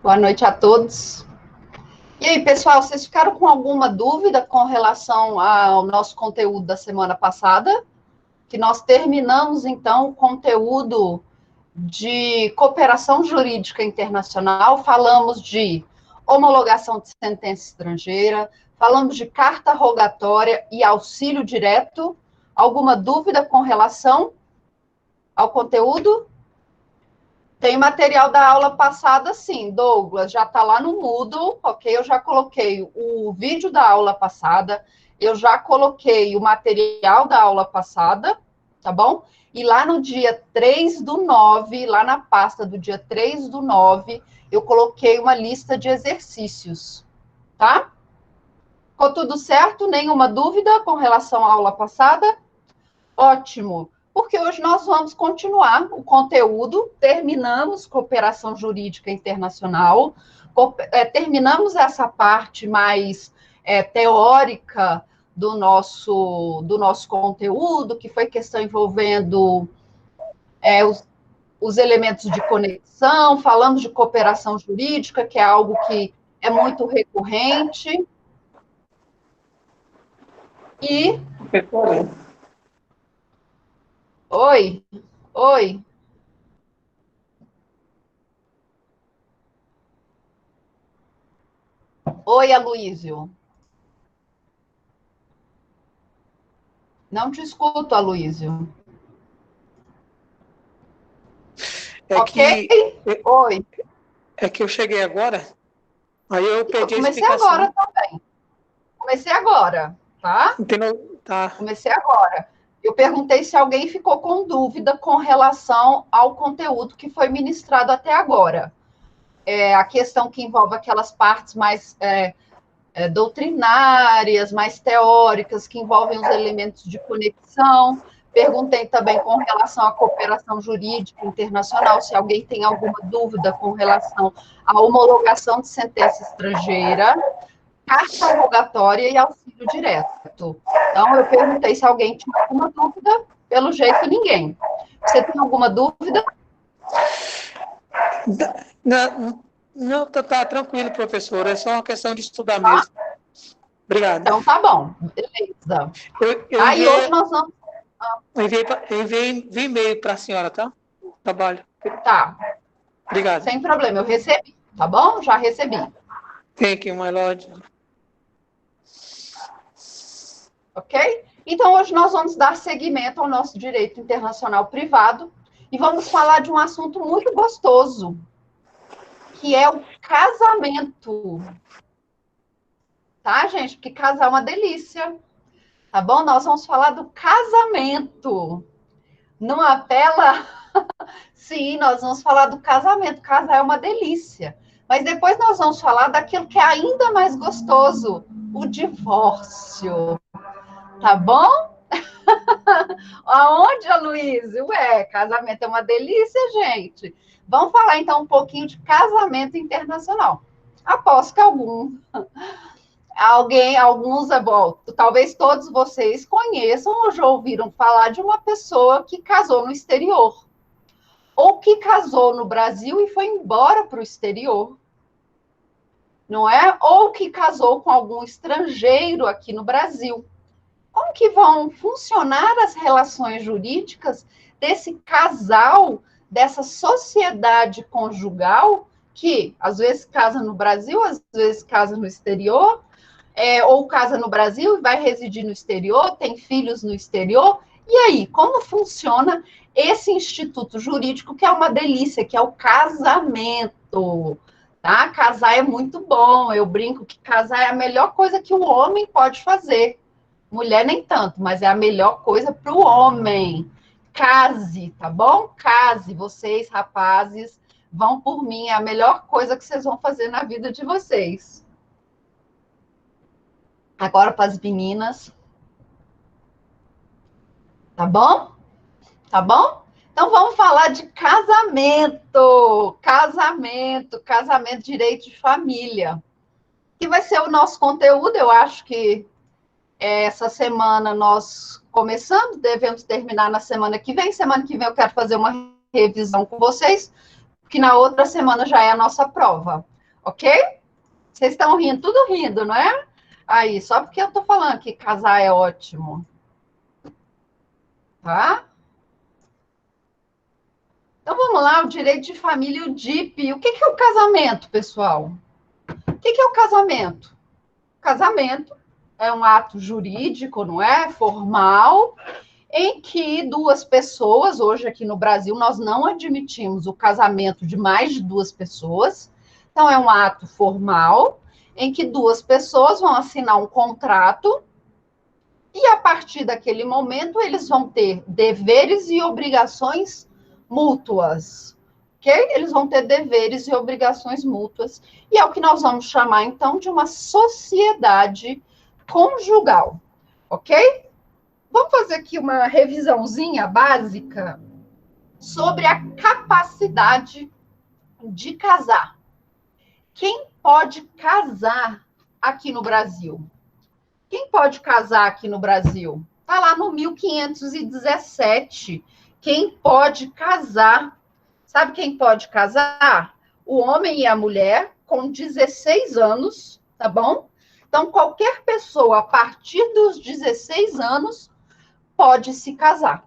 Boa noite a todos. E aí, pessoal, vocês ficaram com alguma dúvida com relação ao nosso conteúdo da semana passada? Que nós terminamos, então, o conteúdo de cooperação jurídica internacional, falamos de homologação de sentença estrangeira, falamos de carta rogatória e auxílio direto. Alguma dúvida com relação ao conteúdo? Tem material da aula passada, sim, Douglas, já está lá no Moodle, ok? Eu já coloquei o vídeo da aula passada, eu já coloquei o material da aula passada, tá bom? E lá no dia 3/9, lá na pasta do dia 3/9, eu coloquei uma lista de exercícios, tá? Ficou tudo certo? Nenhuma dúvida com relação à aula passada? Ótimo, porque hoje nós vamos continuar o conteúdo, terminamos cooperação jurídica internacional, terminamos essa parte mais teórica do nosso conteúdo, que foi questão envolvendo os elementos de conexão, falamos de cooperação jurídica, que é algo que é muito recorrente. E... Oi, oi. Oi, Aloísio. Não te escuto, Aloísio. Ok? Oi. É que eu cheguei agora, aí eu perdi a Comecei explicação. agora também. Comecei agora, tá? Entendeu? Tá. Comecei agora. Eu perguntei se alguém ficou com dúvida com relação ao conteúdo que foi ministrado até agora. A questão que envolve aquelas partes mais doutrinárias, mais teóricas, que envolvem os elementos de conexão. Perguntei também com relação à cooperação jurídica internacional, se alguém tem alguma dúvida com relação à homologação de sentença estrangeira, carta rogatória e auxílio direto. Então, eu perguntei se alguém tinha alguma dúvida, pelo jeito, ninguém. Você tem alguma dúvida? Não, tá tranquilo, professor, é só uma questão de estudar mesmo. Obrigado. Então, tá bom, beleza. Aí, hoje nós vamos... Enviei e-mail para a senhora, tá? Trabalho. Tá. Obrigado. Sem problema, eu recebi, tá bom? Já recebi. Thank you, my lord. Ok? Então, hoje nós vamos dar seguimento ao nosso direito internacional privado e vamos falar de um assunto muito gostoso, que é o casamento. Tá, gente? Porque casar é uma delícia. Tá bom? Nós vamos falar do casamento. Não apela? Sim, nós vamos falar do casamento. Casar é uma delícia. Mas depois nós vamos falar daquilo que é ainda mais gostoso, o divórcio. Tá bom? Aonde, Aloysio? Ué, casamento é uma delícia, gente. Vamos falar, então, um pouquinho de casamento internacional. Aposto que talvez todos vocês conheçam ou já ouviram falar de uma pessoa que casou no exterior. Ou que casou no Brasil e foi embora para o exterior. Não é? Ou que casou com algum estrangeiro aqui no Brasil. Como que vão funcionar as relações jurídicas desse casal, dessa sociedade conjugal, que às vezes casa no Brasil, às vezes casa no exterior, ou casa no Brasil e vai residir no exterior, tem filhos no exterior. E aí, como funciona esse instituto jurídico que é uma delícia, que é o casamento? Tá? Casar é muito bom, eu brinco que casar é a melhor coisa que o homem pode fazer. Mulher nem tanto, mas é a melhor coisa para o homem. Case, tá bom? Case, vocês, rapazes, vão por mim, é a melhor coisa que vocês vão fazer na vida de vocês. Agora para as meninas. Tá bom? Tá bom? Então vamos falar de casamento. Casamento, direito de família. Que vai ser o nosso conteúdo, eu acho que essa semana nós começamos, devemos terminar na semana que vem. Semana que vem eu quero fazer uma revisão com vocês, que na outra semana já é a nossa prova. ok? Vocês estão rindo, tudo rindo, não é? Aí, só porque eu tô falando que casar é ótimo, tá? Então vamos lá, o direito de família e o DIP. O que é o casamento, pessoal? O que é o casamento? Casamento é um ato jurídico, não é? Formal, em que duas pessoas, hoje aqui no Brasil, nós não admitimos o casamento de mais de duas pessoas. Então, é um ato formal em que duas pessoas vão assinar um contrato e, a partir daquele momento, eles vão ter deveres e obrigações mútuas. Ok? Eles vão ter deveres e obrigações mútuas. E é o que nós vamos chamar, então, de uma sociedade conjugal. Ok? Vamos fazer aqui uma revisãozinha básica sobre a capacidade de casar. Quem pode casar aqui no Brasil? Quem pode casar aqui no Brasil? Está lá no 1517. Quem pode casar? Sabe quem pode casar? O homem e a mulher com 16 anos, tá bom? Então, qualquer pessoa a partir dos 16 anos pode se casar,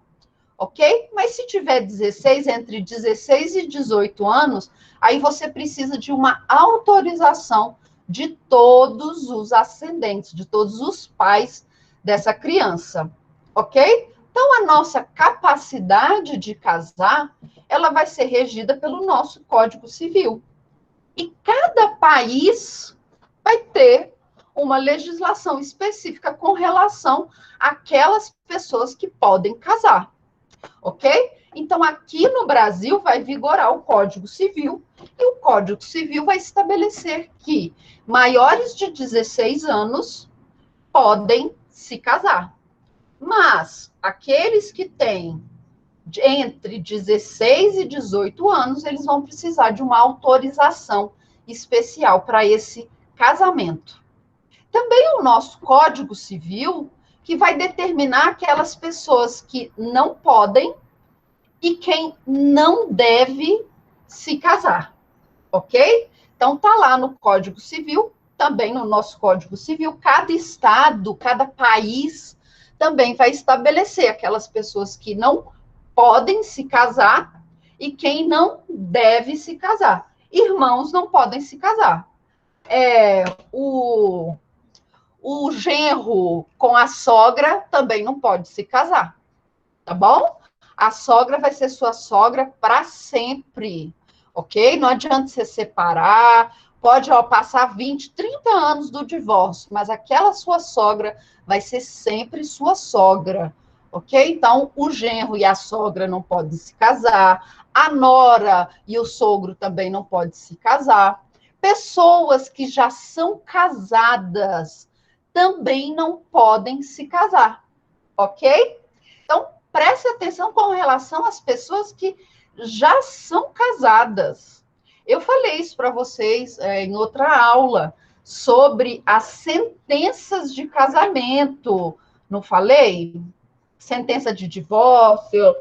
ok? Mas se tiver 16, entre 16 e 18 anos, aí você precisa de uma autorização de todos os ascendentes, de todos os pais dessa criança, ok? Então, a nossa capacidade de casar, ela vai ser regida pelo nosso Código Civil. E cada país vai ter uma legislação específica com relação àquelas pessoas que podem casar, ok? Então, aqui no Brasil vai vigorar o Código Civil, e o Código Civil vai estabelecer que maiores de 16 anos podem se casar. Mas aqueles que têm entre 16 e 18 anos, eles vão precisar de uma autorização especial para esse casamento. Também o nosso Código Civil, que vai determinar aquelas pessoas que não podem e quem não deve se casar, ok? Então, tá lá no Código Civil, também no nosso Código Civil, cada estado, cada país também vai estabelecer aquelas pessoas que não podem se casar e quem não deve se casar. Irmãos não podem se casar. O genro com a sogra também não pode se casar, tá bom? A sogra vai ser sua sogra para sempre, ok? Não adianta você separar, pode passar 20, 30 anos do divórcio, mas aquela sua sogra vai ser sempre sua sogra, ok? Então, o genro e a sogra não podem se casar, a nora e o sogro também não podem se casar. Pessoas que já são casadas também não podem se casar, ok? Então, preste atenção com relação às pessoas que já são casadas. Eu falei isso para vocês em outra aula sobre as sentenças de casamento. Não falei? Sentença de divórcio.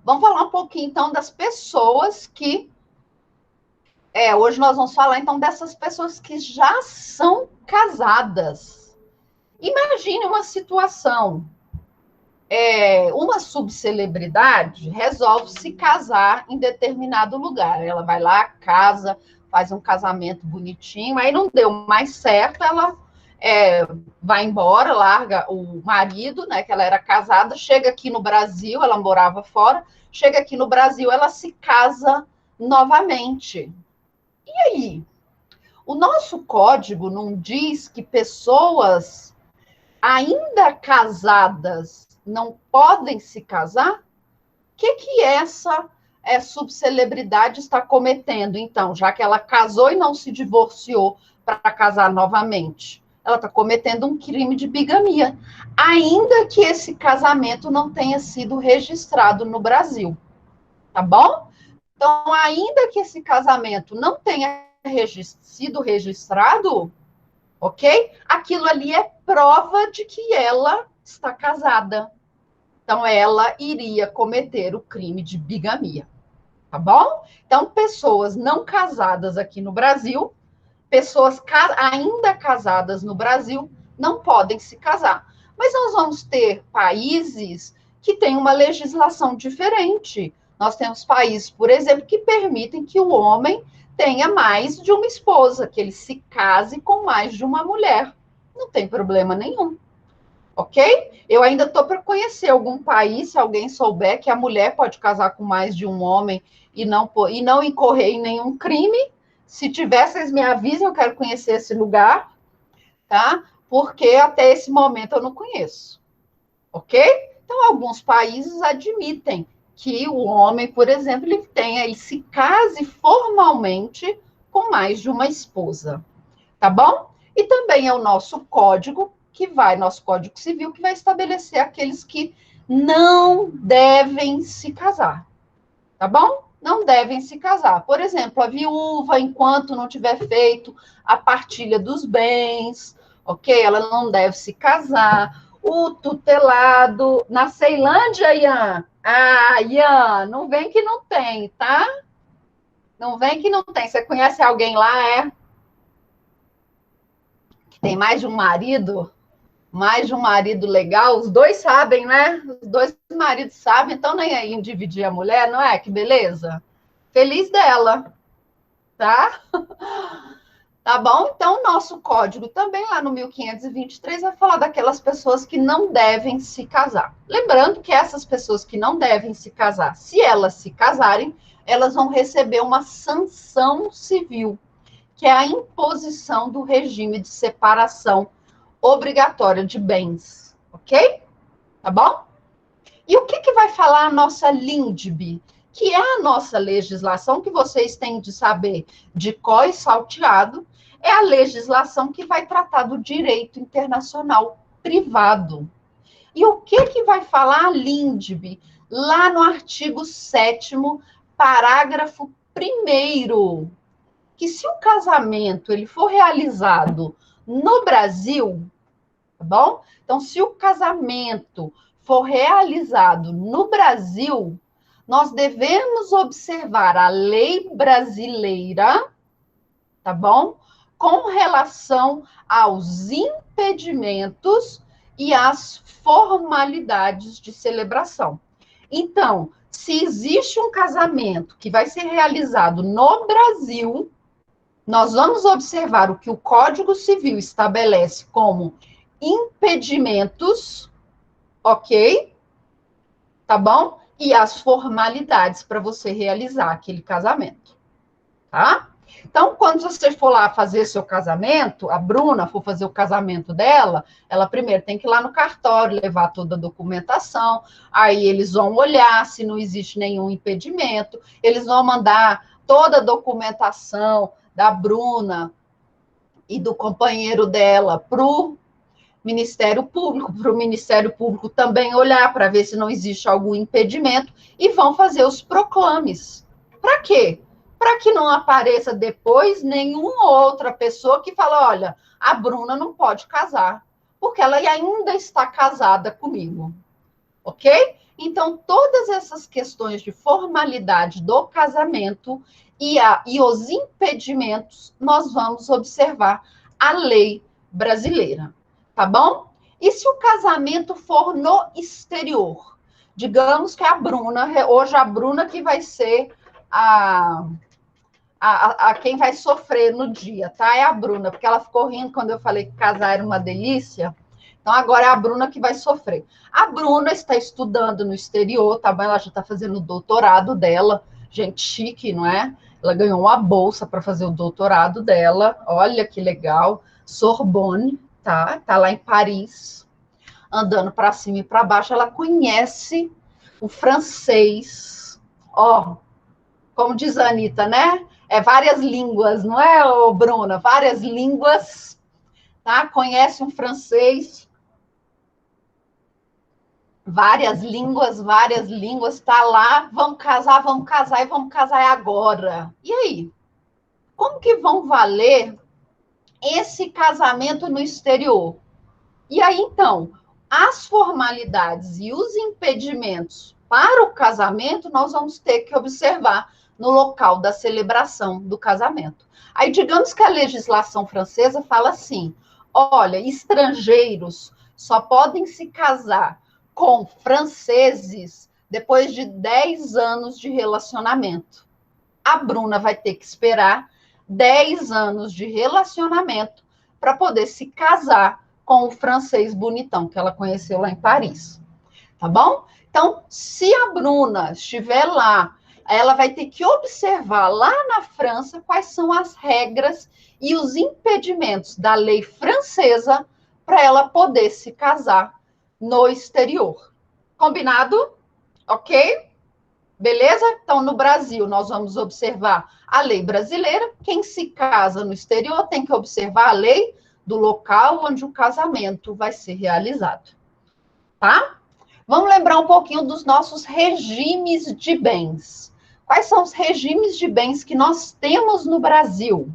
Vamos falar um pouquinho, então, das pessoas que... hoje nós vamos falar, então, dessas pessoas que já são casadas. Imagine uma situação... uma subcelebridade resolve se casar em determinado lugar. Ela vai lá, casa, faz um casamento bonitinho, aí não deu mais certo, ela vai embora, larga o marido, né, que ela era casada, chega aqui no Brasil, ela morava fora, chega aqui no Brasil, ela se casa novamente. E aí? O nosso código não diz que pessoas ainda casadas não podem se casar? O que essa subcelebridade está cometendo, então, já que ela casou e não se divorciou para casar novamente? Ela está cometendo um crime de bigamia, ainda que esse casamento não tenha sido registrado no Brasil, tá bom? Então, ainda que esse casamento não tenha sido registrado, ok? Aquilo ali é prova de que ela está casada. Então, ela iria cometer o crime de bigamia. tá bom? Então, pessoas não casadas aqui no Brasil, pessoas ainda casadas no Brasil, não podem se casar. Mas nós vamos ter países que têm uma legislação diferente. Nós temos países, por exemplo, que permitem que o homem tenha mais de uma esposa, que ele se case com mais de uma mulher. Não tem problema nenhum. Ok? Eu ainda estou para conhecer algum país, se alguém souber que a mulher pode casar com mais de um homem e não incorrer em nenhum crime. Se tiver, vocês me avisem, eu quero conhecer esse lugar, tá? Porque até esse momento eu não conheço. Ok? Então, alguns países admitem que o homem, por exemplo, ele se case formalmente com mais de uma esposa. Tá bom? E também é o nosso código nosso Código Civil, que vai estabelecer aqueles que não devem se casar. Tá bom? Não devem se casar. Por exemplo, a viúva, enquanto não tiver feito a partilha dos bens, ok? Ela não deve se casar. O tutelado. Na Ceilândia, Ian? Ah, Ian, não vem que não tem, tá? Não vem que não tem. Você conhece alguém lá, é? Que tem mais de um marido? Mais de um marido legal, os dois sabem, né? Os dois maridos sabem, então nem aí em dividir a mulher, não é? Que beleza. Feliz dela, tá? Tá bom? Então, nosso código também, lá no 1523, vai falar daquelas pessoas que não devem se casar. Lembrando que essas pessoas que não devem se casar, se elas se casarem, elas vão receber uma sanção civil, que é a imposição do regime de separação obrigatória de bens, ok? Tá bom? E o que vai falar a nossa LINDB, que é a nossa legislação, que vocês têm de saber de cor e salteado, é a legislação que vai tratar do direito internacional privado. E o que vai falar a LINDB? Lá no artigo 7º, parágrafo 1º, que se o casamento ele for realizado no Brasil, tá bom? Então, se o casamento for realizado no Brasil, nós devemos observar a lei brasileira, tá bom? Com relação aos impedimentos e às formalidades de celebração. Então, se existe um casamento que vai ser realizado no Brasil, nós vamos observar o que o Código Civil estabelece como impedimentos, ok? Tá bom? E as formalidades para você realizar aquele casamento, tá? Então, quando você for lá fazer seu casamento, a Bruna for fazer o casamento dela, ela primeiro tem que ir lá no cartório, levar toda a documentação, aí eles vão olhar se não existe nenhum impedimento, eles vão mandar toda a documentação da Bruna e do companheiro dela para o Ministério Público também olhar para ver se não existe algum impedimento e vão fazer os proclames. Para quê? Para que não apareça depois nenhuma outra pessoa que fala, olha, a Bruna não pode casar, porque ela ainda está casada comigo, ok? Então, todas essas questões de formalidade do casamento e os impedimentos, nós vamos observar a lei brasileira, tá bom? E se o casamento for no exterior? Digamos que a Bruna, hoje a Bruna que vai ser a quem vai sofrer no dia, tá? É a Bruna, porque ela ficou rindo quando eu falei que casar era uma delícia. Então, agora é a Bruna que vai sofrer. A Bruna está estudando no exterior, tá bom? Ela já está fazendo o doutorado dela. Gente chique, não é? Ela ganhou uma bolsa para fazer o doutorado dela. Olha que legal. Sorbonne, tá? Tá lá em Paris, andando para cima e para baixo. Ela conhece o francês. Ó, como diz a Anitta, né? É várias línguas, não é, Bruna? Várias línguas, tá? Conhece um francês. Várias línguas, tá lá, vamos casar e vamos casar agora. E aí? Como que vão valer esse casamento no exterior? E aí, então, as formalidades e os impedimentos para o casamento, nós vamos ter que observar no local da celebração do casamento. Aí, digamos que a legislação francesa fala assim: olha, estrangeiros só podem se casar com franceses depois de 10 anos de relacionamento. A Bruna vai ter que esperar 10 anos de relacionamento para poder se casar com o francês bonitão que ela conheceu lá em Paris. Tá bom? Então, se a Bruna estiver lá, ela vai ter que observar lá na França quais são as regras e os impedimentos da lei francesa para ela poder se casar no exterior. Combinado? Ok? Beleza? Então, no Brasil, nós vamos observar a lei brasileira. Quem se casa no exterior tem que observar a lei do local onde o casamento vai ser realizado. Tá? Vamos lembrar um pouquinho dos nossos regimes de bens. Quais são os regimes de bens que nós temos no Brasil?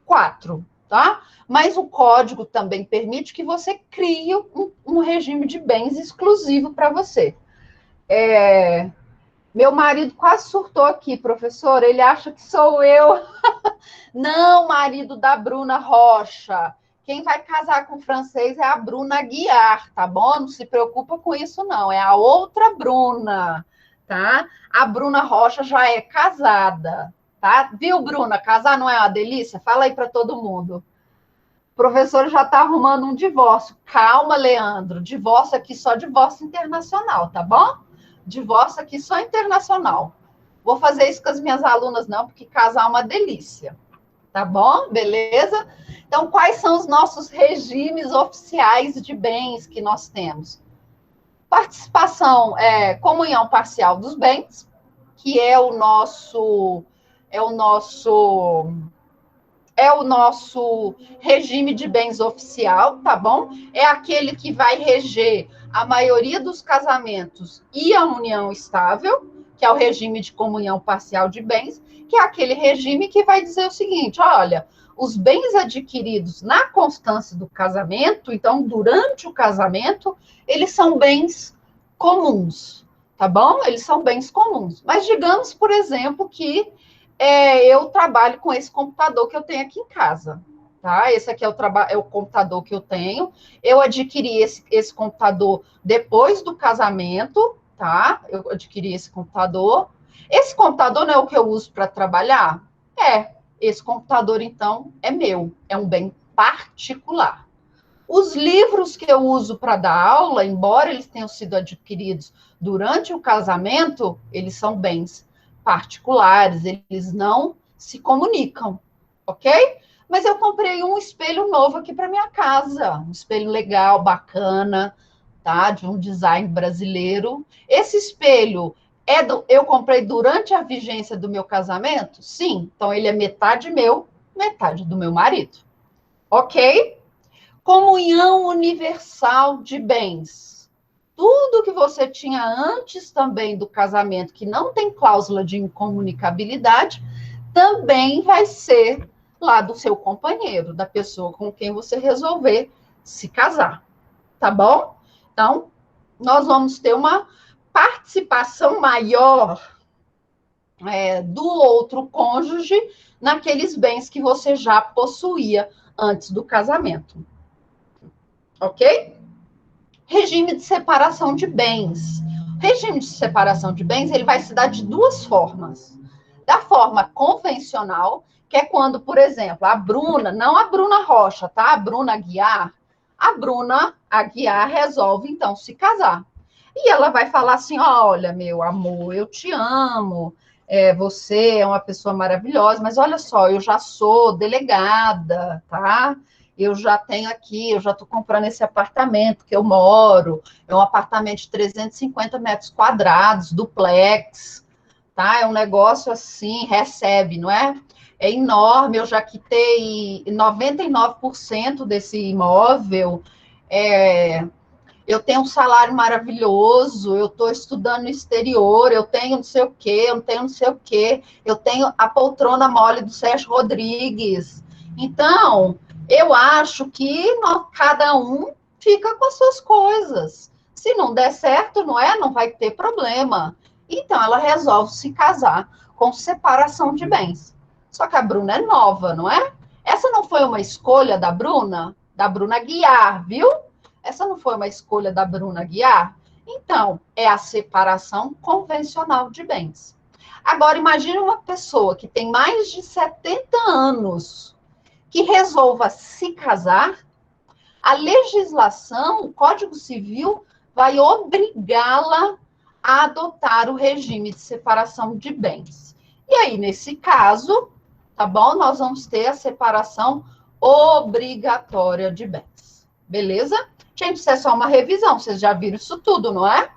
4, tá? Mas o código também permite que você crie um regime de bens exclusivo para você. Meu marido quase surtou aqui, professor. Ele acha que sou eu. Não, marido da Bruna Rocha. Quem vai casar com o francês é a Bruna Guiar, tá bom? Não se preocupa com isso, não. É a outra Bruna, tá? A Bruna Rocha já é casada, tá? Viu, Bruna? Casar não é uma delícia? Fala aí para todo mundo. O professor já está arrumando um divórcio. Calma, Leandro. Divórcio aqui só divórcio internacional, tá bom? Divórcio aqui só internacional. Vou fazer isso com as minhas alunas, não, porque casar é uma delícia. Tá bom? Beleza? Então, quais são os nossos regimes oficiais de bens que nós temos? Participação, comunhão parcial dos bens, que é o nosso regime de bens oficial, tá bom? É aquele que vai reger a maioria dos casamentos e a união estável, que é o regime de comunhão parcial de bens, que é aquele regime que vai dizer o seguinte: olha, os bens adquiridos na constância do casamento, então, durante o casamento, eles são bens comuns, tá bom? Eles são bens comuns. Mas digamos, por exemplo, que eu trabalho com esse computador que eu tenho aqui em casa, tá? Esse aqui é o computador que eu tenho. Eu adquiri esse computador depois do casamento, tá? Eu adquiri esse computador. Esse computador não é o que eu uso para trabalhar? Esse computador, então, é meu, é um bem particular. Os livros que eu uso para dar aula, embora eles tenham sido adquiridos durante o casamento, eles são bens particulares, eles não se comunicam, ok? Mas eu comprei um espelho novo aqui para minha casa, um espelho legal, bacana, tá? De um design brasileiro. Esse espelho eu comprei durante a vigência do meu casamento? Sim. Então ele é metade meu, metade do meu marido. Ok? Comunhão universal de bens. Tudo que você tinha antes também do casamento, que não tem cláusula de incomunicabilidade, também vai ser lá do seu companheiro, da pessoa com quem você resolver se casar. Tá bom? Então, nós vamos ter uma participação maior do outro cônjuge naqueles bens que você já possuía antes do casamento. Ok? Regime de separação de bens. O regime de separação de bens, ele vai se dar de duas formas. Da forma convencional, que é quando, por exemplo, a Bruna, não a Bruna Rocha, tá? A Bruna Aguiar, a Bruna Aguiar resolve, então, se casar. E ela vai falar assim: olha, meu amor, eu te amo, você é uma pessoa maravilhosa, mas olha só, eu já sou delegada, tá? Eu já tenho aqui, eu já estou comprando esse apartamento que eu moro, é um apartamento de 350 metros quadrados, duplex, tá? É um negócio assim, recebe, não é? É enorme, eu já quitei 99% desse imóvel, eu tenho um salário maravilhoso, eu estou estudando no exterior, eu tenho não sei o quê, eu tenho não sei o quê, eu tenho a poltrona mole do Sérgio Rodrigues. Então, eu acho que cada um fica com as suas coisas. Se não der certo, não vai ter problema. Então, ela resolve se casar com separação de bens. Só que a Bruna é nova, não é? Essa não foi uma escolha da Bruna Guiar, viu? Essa não foi uma escolha da Bruna Guiar? Então, é a separação convencional de bens. Agora, imagine uma pessoa que tem mais de 70 anos, que resolva se casar, a legislação, o Código Civil, vai obrigá-la a adotar o regime de separação de bens. E aí, nesse caso, tá bom? Nós vamos ter a separação obrigatória de bens. Beleza? Gente, isso é só uma revisão, vocês já viram isso tudo, não é?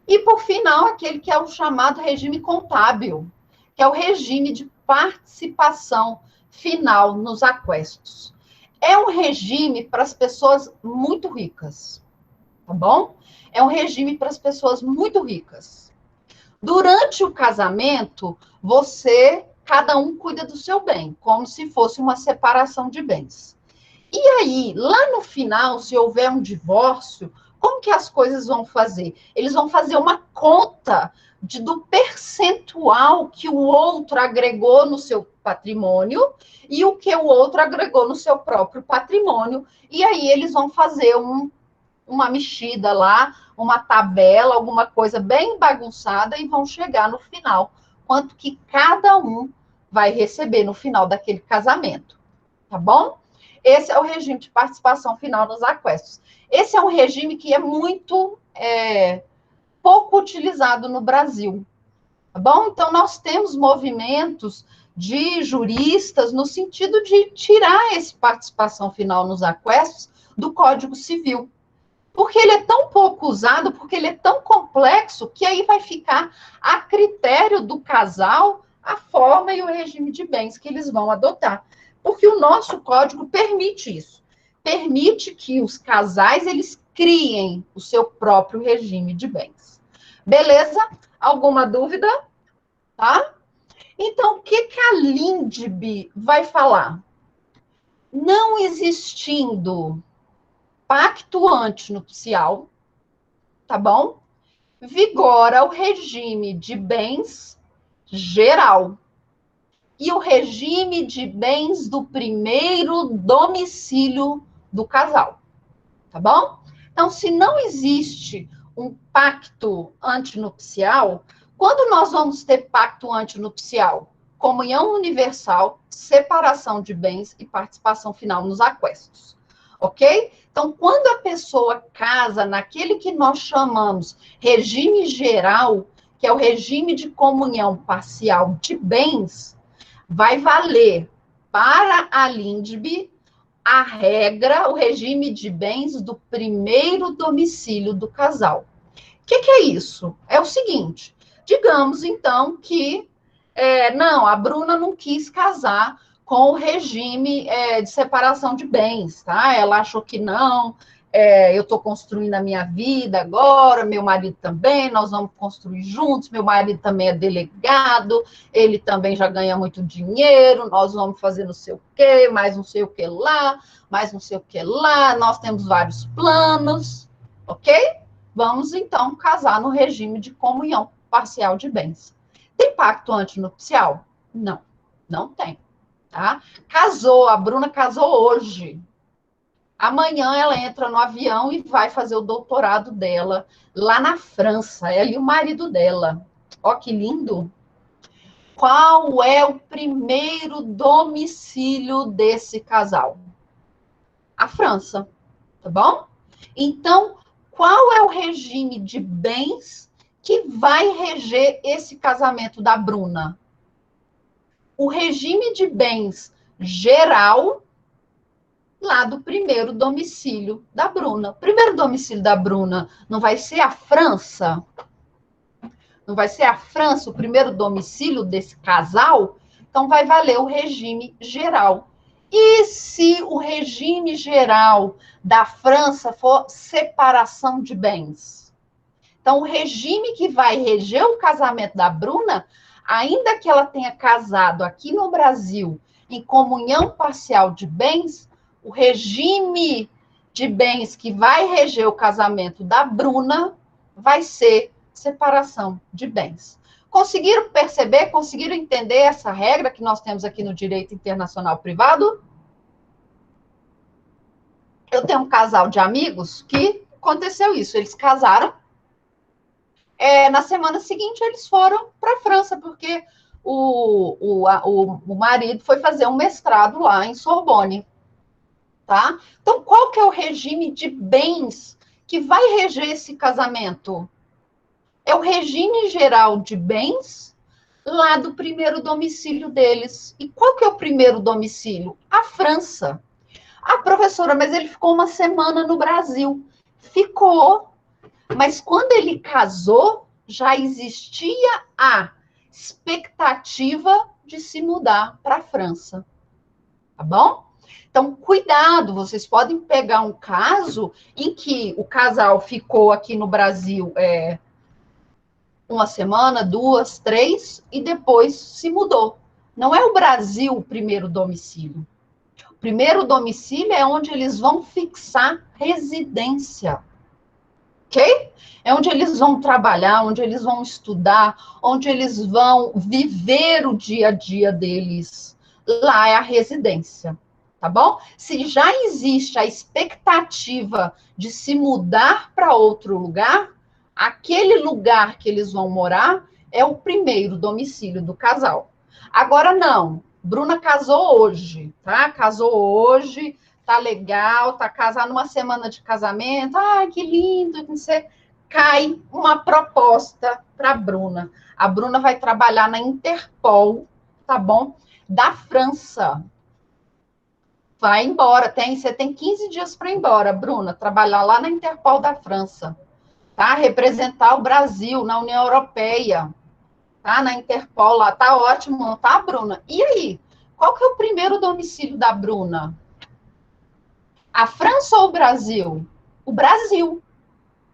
E, por final, aquele que é o chamado regime contábil, que é o regime de participação final nos aquestos. É um regime para as pessoas muito ricas, tá bom? É um regime para as pessoas muito ricas. Durante o casamento, cada um cuida do seu bem, como se fosse uma separação de bens. E aí, lá no final, se houver um divórcio, como que as coisas vão fazer? Eles vão fazer uma conta do percentual que o outro agregou no seu patrimônio e o que o outro agregou no seu próprio patrimônio. E aí eles vão fazer uma mexida lá, uma tabela, alguma coisa bem bagunçada e vão chegar no final, quanto que cada um vai receber no final daquele casamento. Tá bom? Esse é o regime de participação final nos aquestos. Esse é um regime que é muito pouco utilizado no Brasil, tá bom? Então, nós temos movimentos de juristas no sentido de tirar essa participação final nos aquestos do Código Civil. Porque ele é tão pouco usado, porque ele é tão complexo, que aí vai ficar a critério do casal a forma e o regime de bens que eles vão adotar. Porque o nosso código permite isso. Permite que os casais, eles criem o seu próprio regime de bens. Beleza? Alguma dúvida? Tá? Então, o que a LINDB vai falar? Não existindo pacto antinupcial, tá bom? Vigora o regime de bens geral e o regime de bens do primeiro domicílio do casal, tá bom? Então, se não existe um pacto antinupcial, quando nós vamos ter pacto antinupcial? Comunhão universal, separação de bens e participação final nos aquestos, ok? Então, quando a pessoa casa naquele que nós chamamos regime geral, que é o regime de comunhão parcial de bens, vai valer para a LINDB a regra, o regime de bens do primeiro domicílio do casal. O que é isso? É o seguinte, digamos, então, que a Bruna não quis casar com o regime de separação de bens, tá? Ela achou que não, eu estou construindo a minha vida agora, meu marido também, nós vamos construir juntos, meu marido também é delegado, ele também já ganha muito dinheiro, nós vamos fazer não sei o quê, mais não sei o que lá, mais não sei o que lá, nós temos vários planos, ok? Vamos, então, casar no regime de comunhão parcial de bens. Tem pacto antinupcial? Não, não tem. Tá? Casou, a Bruna casou hoje. Amanhã ela entra no avião e vai fazer o doutorado dela lá na França. Ela e o marido dela. Ó, que lindo. Qual é o primeiro domicílio desse casal? A França, tá bom? Então, qual é o regime de bens que vai reger esse casamento da Bruna? O regime de bens geral lá do primeiro domicílio da Bruna. O primeiro domicílio da Bruna não vai ser a França? Não vai ser a França o primeiro domicílio desse casal? Então, vai valer o regime geral. E se o regime geral da França for separação de bens? Então, o regime que vai reger o casamento da Bruna, ainda que ela tenha casado aqui no Brasil em comunhão parcial de bens, o regime de bens que vai reger o casamento da Bruna vai ser separação de bens. Conseguiram perceber, conseguiram entender essa regra que nós temos aqui no direito internacional privado? Eu tenho um casal de amigos que aconteceu isso. Eles casaram. Na semana seguinte, eles foram para a França, porque o marido foi fazer um mestrado lá em Sorbonne. Tá? Então, qual que é o regime de bens que vai reger esse casamento? É o regime geral de bens lá do primeiro domicílio deles. E qual que é o primeiro domicílio? A França. Ah, professora, mas ele ficou uma semana no Brasil. Ficou. Mas quando ele casou, já existia a expectativa de se mudar para a França. Tá bom? Então, cuidado, vocês podem pegar um caso em que o casal ficou aqui no Brasil uma semana, 2, 3, e depois se mudou. Não é o Brasil o primeiro domicílio. O primeiro domicílio é onde eles vão fixar residência. Ok? É onde eles vão trabalhar, onde eles vão estudar, onde eles vão viver o dia a dia deles. Lá é a residência. Tá bom? Se já existe a expectativa de se mudar para outro lugar, aquele lugar que eles vão morar é o primeiro domicílio do casal. Agora não, Bruna casou hoje, tá? Casou hoje, tá legal, tá casada numa semana de casamento, que lindo, você cai uma proposta para Bruna. A Bruna vai trabalhar na Interpol, tá bom? Da França. Vai embora, você tem 15 dias para ir embora, Bruna, trabalhar lá na Interpol da França, tá? Representar o Brasil na União Europeia, tá? Na Interpol lá, tá ótimo, tá, Bruna? E aí, qual que é o primeiro domicílio da Bruna? A França ou o Brasil? O Brasil,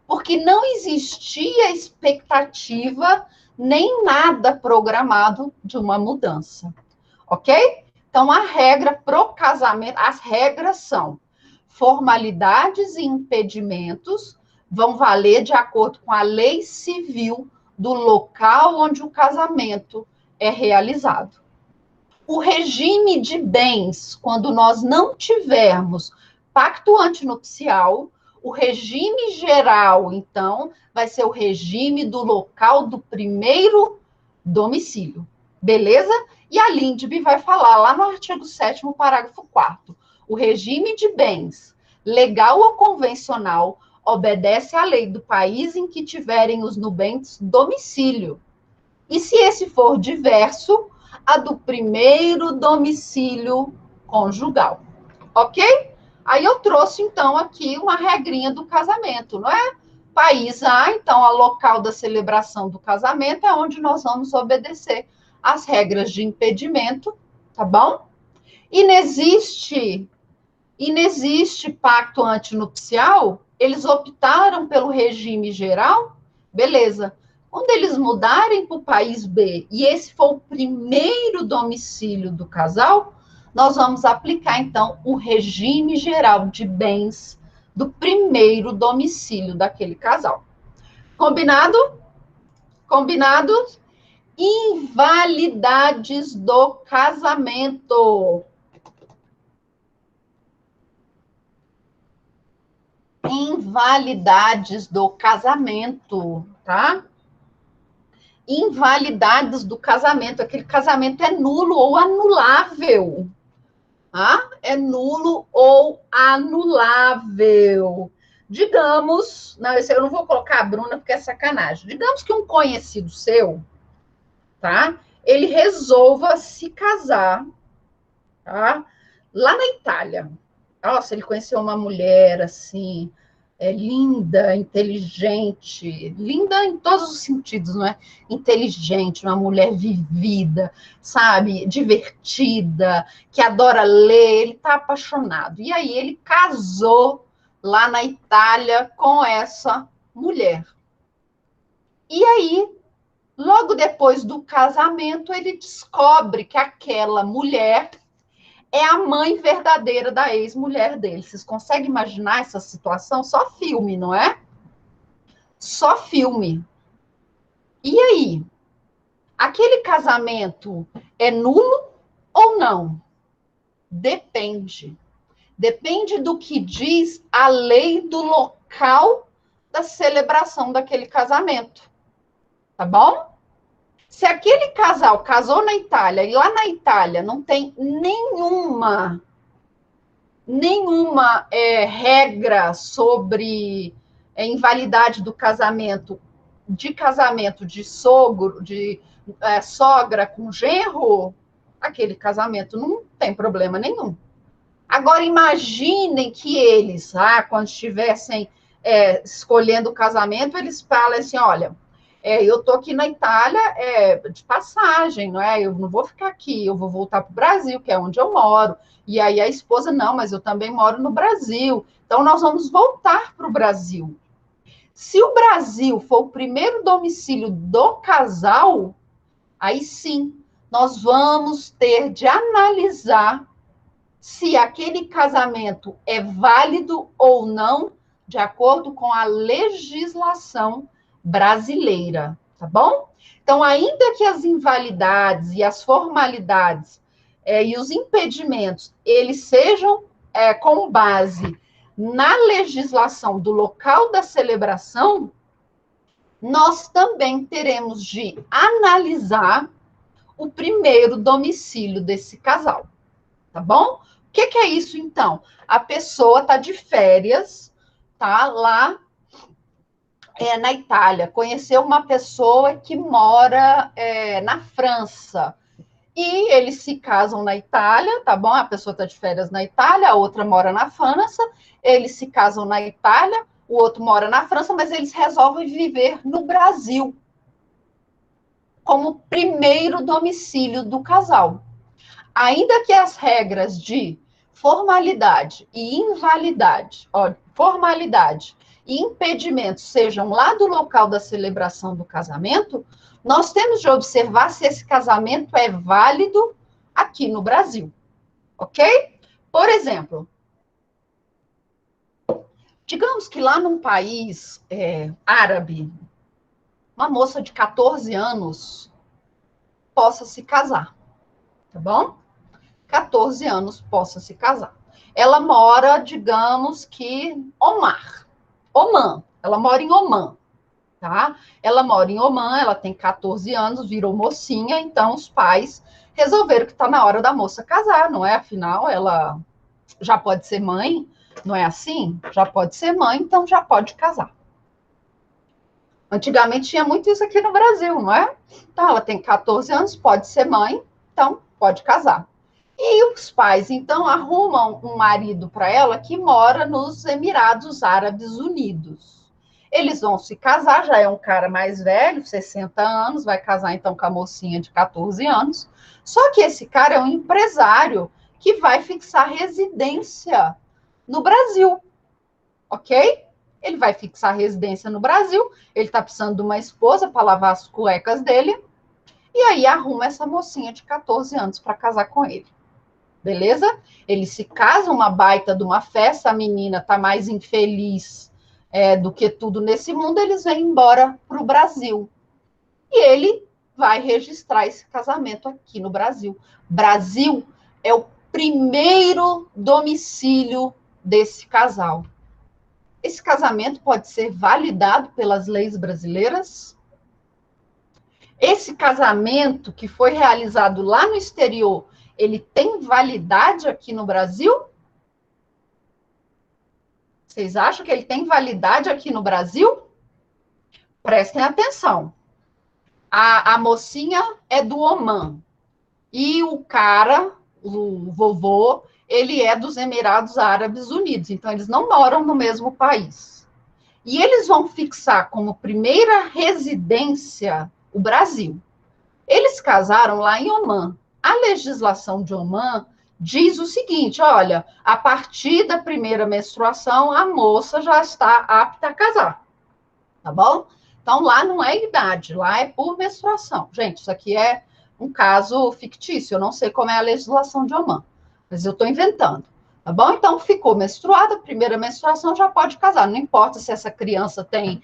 porque não existia expectativa nem nada programado de uma mudança, ok? Então, a regra para o casamento, as regras são formalidades e impedimentos vão valer de acordo com a lei civil do local onde o casamento é realizado. O regime de bens, quando nós não tivermos pacto antinupcial, o regime geral, então, vai ser o regime do local do primeiro domicílio. Beleza? E a LINDB vai falar lá no artigo 7º, parágrafo 4º. O regime de bens, legal ou convencional, obedece à lei do país em que tiverem os nubentes domicílio. E se esse for diverso, a do primeiro domicílio conjugal. Ok? Aí eu trouxe, então, aqui uma regrinha do casamento, não é? País A, então, a local da celebração do casamento é onde nós vamos obedecer as regras de impedimento, tá bom? Inexiste pacto antinupcial, eles optaram pelo regime geral, beleza. Quando eles mudarem para o país B, e esse for o primeiro domicílio do casal, nós vamos aplicar, então, o regime geral de bens do primeiro domicílio daquele casal. Combinado? Combinado? Invalidades do casamento. Invalidades do casamento, tá? Invalidades do casamento. Aquele casamento é nulo ou anulável. Tá? É nulo ou anulável. Digamos, não, eu não vou colocar a Bruna porque é sacanagem. Digamos que um conhecido seu, tá? Ele resolva se casar, tá? Lá na Itália. Nossa, ele conheceu uma mulher assim, linda, inteligente, linda em todos os sentidos, não é? Inteligente, uma mulher vivida, sabe? Divertida, que adora ler, ele está apaixonado. E aí ele casou lá na Itália com essa mulher. E aí, logo depois do casamento, ele descobre que aquela mulher é a mãe verdadeira da ex-mulher dele. Vocês conseguem imaginar essa situação? Só filme, não é? Só filme. E aí? aquele casamento é nulo ou não? Depende. Depende do que diz a lei do local da celebração daquele casamento. Tá bom? Se aquele casal casou na Itália e lá na Itália não tem nenhuma regra sobre invalidade do casamento de sogro, de sogra com genro, aquele casamento não tem problema nenhum. Agora, imaginem que eles, quando estivessem escolhendo o casamento, eles falam assim, olha, eu estou aqui na Itália de passagem, não é? Eu não vou ficar aqui, eu vou voltar para o Brasil, que é onde eu moro. E aí a esposa, não, mas eu também moro no Brasil. Então, nós vamos voltar para o Brasil. Se o Brasil for o primeiro domicílio do casal, aí sim, nós vamos ter de analisar se aquele casamento é válido ou não, de acordo com a legislação brasileira, tá bom? Então, ainda que as invalidades e as formalidades e os impedimentos, eles sejam com base na legislação do local da celebração, nós também teremos de analisar o primeiro domicílio desse casal, tá bom? O que é isso, então? A pessoa está de férias, tá lá na Itália, conheceu uma pessoa que mora na França, e eles se casam na Itália, tá bom? A pessoa está de férias na Itália, a outra mora na França, eles se casam na Itália, o outro mora na França, mas eles resolvem viver no Brasil como primeiro domicílio do casal. Ainda que as regras de formalidade e invalidade, formalidade e impedimentos sejam lá do local da celebração do casamento, nós temos de observar se esse casamento é válido aqui no Brasil, ok? Por exemplo, digamos que lá num país árabe, uma moça de 14 anos possa se casar, tá bom? 14 anos possa se casar. Ela mora, digamos que, Omã. Ela mora em Omã, tá? Ela mora em Omã, ela tem 14 anos, virou mocinha, então os pais resolveram que está na hora da moça casar, não é? Afinal, ela já pode ser mãe, não é assim? Já pode ser mãe, então já pode casar. Antigamente tinha muito isso aqui no Brasil, não é? Então, ela tem 14 anos, pode ser mãe, então pode casar. E os pais, então, arrumam um marido para ela que mora nos Emirados Árabes Unidos. Eles vão se casar, já é um cara mais velho, 60 anos, vai casar então com a mocinha de 14 anos. Só que esse cara é um empresário que vai fixar residência no Brasil, ok? Ele vai fixar residência no Brasil, ele está precisando de uma esposa para lavar as cuecas dele, e aí arruma essa mocinha de 14 anos para casar com ele. Beleza? Eles se casam, uma baita de uma festa, a menina está mais infeliz do que tudo nesse mundo, eles vêm embora para o Brasil. E ele vai registrar esse casamento aqui no Brasil. Brasil é o primeiro domicílio desse casal. Esse casamento pode ser validado pelas leis brasileiras? Esse casamento que foi realizado lá no exterior, ele tem validade aqui no Brasil? Vocês acham que ele tem validade aqui no Brasil? Prestem atenção. A mocinha é do Omã. E o cara, o vovô, ele é dos Emirados Árabes Unidos. Então, eles não moram no mesmo país. E eles vão fixar como primeira residência o Brasil. Eles casaram lá em Omã. A legislação de Omã diz o seguinte, olha, a partir da primeira menstruação, a moça já está apta a casar, tá bom? Então, lá não é idade, lá é por menstruação. Gente, isso aqui é um caso fictício, eu não sei como é a legislação de Omã, mas eu estou inventando, tá bom? Então, ficou menstruada, primeira menstruação, já pode casar, não importa se essa criança tem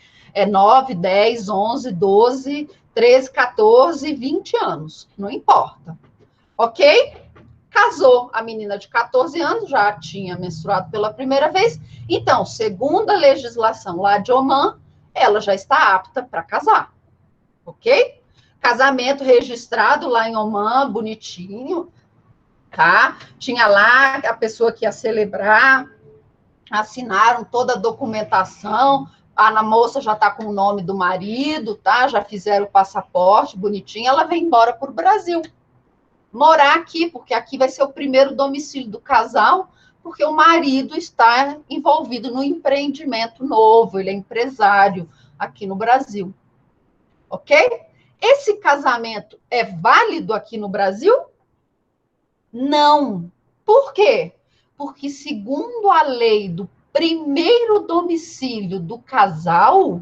9, 10, 11, 12, 13, 14, 20 anos, não importa. Ok? Casou a menina de 14 anos, já tinha menstruado pela primeira vez, então, segundo a legislação lá de Omã, ela já está apta para casar. Ok? Casamento registrado lá em Omã, bonitinho, tá? Tinha lá a pessoa que ia celebrar, assinaram toda a documentação, a moça já está com o nome do marido, tá? Já fizeram o passaporte, bonitinho, ela vem embora para o Brasil. Morar aqui, porque aqui vai ser o primeiro domicílio do casal, porque o marido está envolvido no empreendimento novo, ele é empresário aqui no Brasil. Ok? Esse casamento é válido aqui no Brasil? Não. Por quê? Porque, segundo a lei do primeiro domicílio do casal,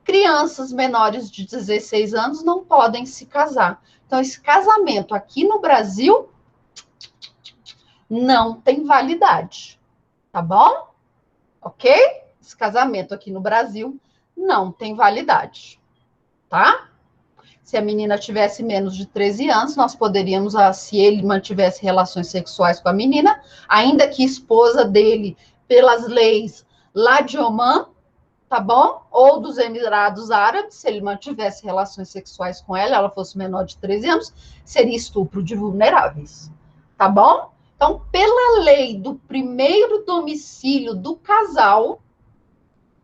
crianças menores de 16 anos não podem se casar. Então, esse casamento aqui no Brasil não tem validade. Tá bom? Ok? Esse casamento aqui no Brasil não tem validade. Tá? Se a menina tivesse menos de 13 anos, nós poderíamos, se ele mantivesse relações sexuais com a menina, ainda que esposa dele, pelas leis lá de Omã, tá bom? Ou dos Emirados Árabes, se ele mantivesse relações sexuais com ela, ela fosse menor de 13 anos, seria estupro de vulneráveis, tá bom? Então, pela lei do primeiro domicílio do casal,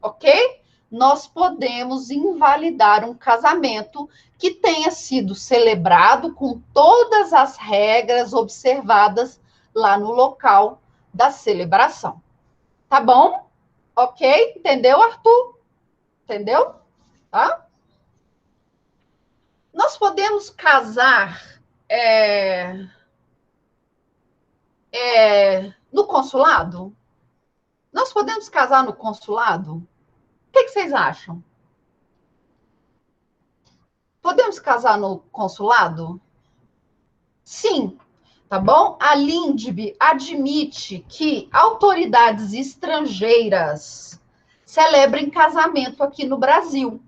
ok? Nós podemos invalidar um casamento que tenha sido celebrado com todas as regras observadas lá no local da celebração. Tá bom? Ok? Entendeu, Arthur? Entendeu? Tá? Nós podemos casar no consulado? Nós podemos casar no consulado? O que vocês acham? Podemos casar no consulado? Sim, tá bom? A LINDB admite que autoridades estrangeiras celebrem casamento aqui no Brasil,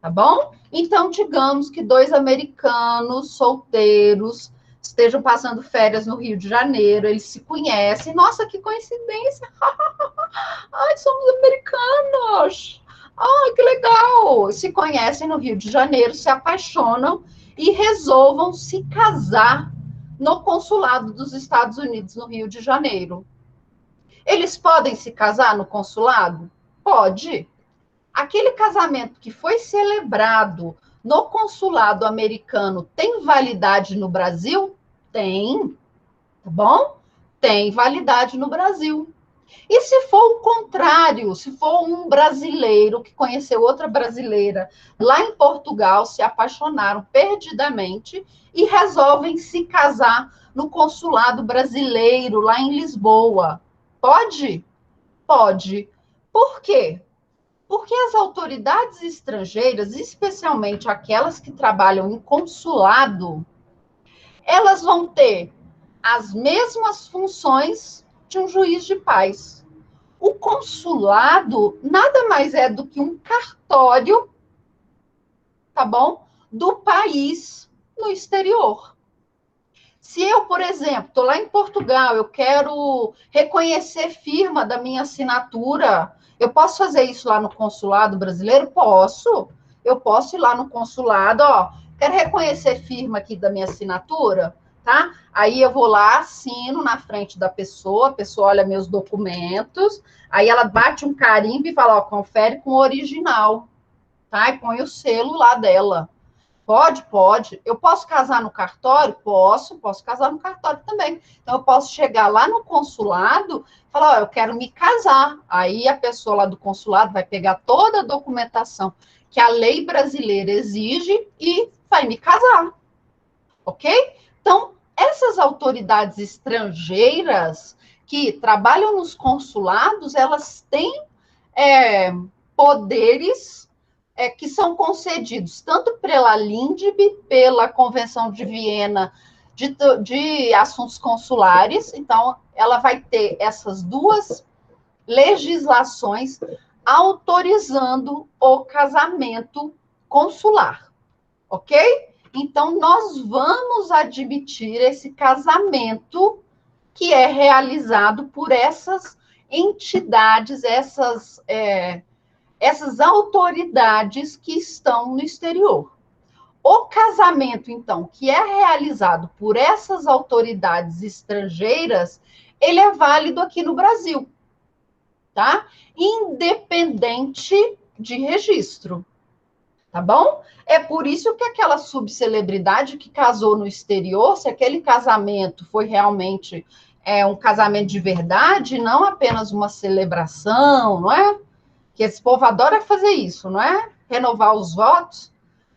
tá bom? Então, digamos que 2 americanos solteiros estejam passando férias no Rio de Janeiro, eles se conhecem. Nossa, que coincidência! Ai, somos americanos! Ai, que legal! Se conhecem no Rio de Janeiro, se apaixonam e resolvam se casar no consulado dos Estados Unidos, no Rio de Janeiro. Eles podem se casar no consulado? Pode. Aquele casamento que foi celebrado no consulado americano tem validade no Brasil? Tem, tá bom? Tem validade no Brasil. E se for o contrário, se for um brasileiro que conheceu outra brasileira lá em Portugal, se apaixonaram perdidamente e resolvem se casar no consulado brasileiro lá em Lisboa, pode? Pode. Por quê? Porque as autoridades estrangeiras, especialmente aquelas que trabalham em consulado, elas vão ter as mesmas funções de um juiz de paz. O consulado nada mais é do que um cartório, tá bom? Do país no exterior. Se eu, por exemplo, estou lá em Portugal, eu quero reconhecer firma da minha assinatura, eu posso fazer isso lá no consulado brasileiro? Posso. Eu posso ir lá no consulado, ó, quero reconhecer firma aqui da minha assinatura, tá? Aí eu vou lá, assino na frente da pessoa, a pessoa olha meus documentos, aí ela bate um carimbo e fala, ó, confere com o original, tá? E põe o selo lá dela. Pode, pode. Eu posso casar no cartório? Posso casar no cartório também. Então, eu posso chegar lá no consulado e falar, ó, eu quero me casar. Aí, a pessoa lá do consulado vai pegar toda a documentação que a lei brasileira exige e vai me casar. Ok? Então, essas autoridades estrangeiras que trabalham nos consulados, elas têm poderes que são concedidos tanto pela LINDB, pela Convenção de Viena de Assuntos Consulares, então ela vai ter essas duas legislações autorizando o casamento consular, ok? Então, nós vamos admitir esse casamento que é realizado por essas entidades, essas autoridades que estão no exterior. O casamento, então, que é realizado por essas autoridades estrangeiras, ele é válido aqui no Brasil, tá? Independente de registro, tá bom? É por isso que aquela subcelebridade que casou no exterior, se aquele casamento foi realmente um casamento de verdade, não apenas uma celebração, não é? Que esse povo adora fazer isso, não é? Renovar os votos.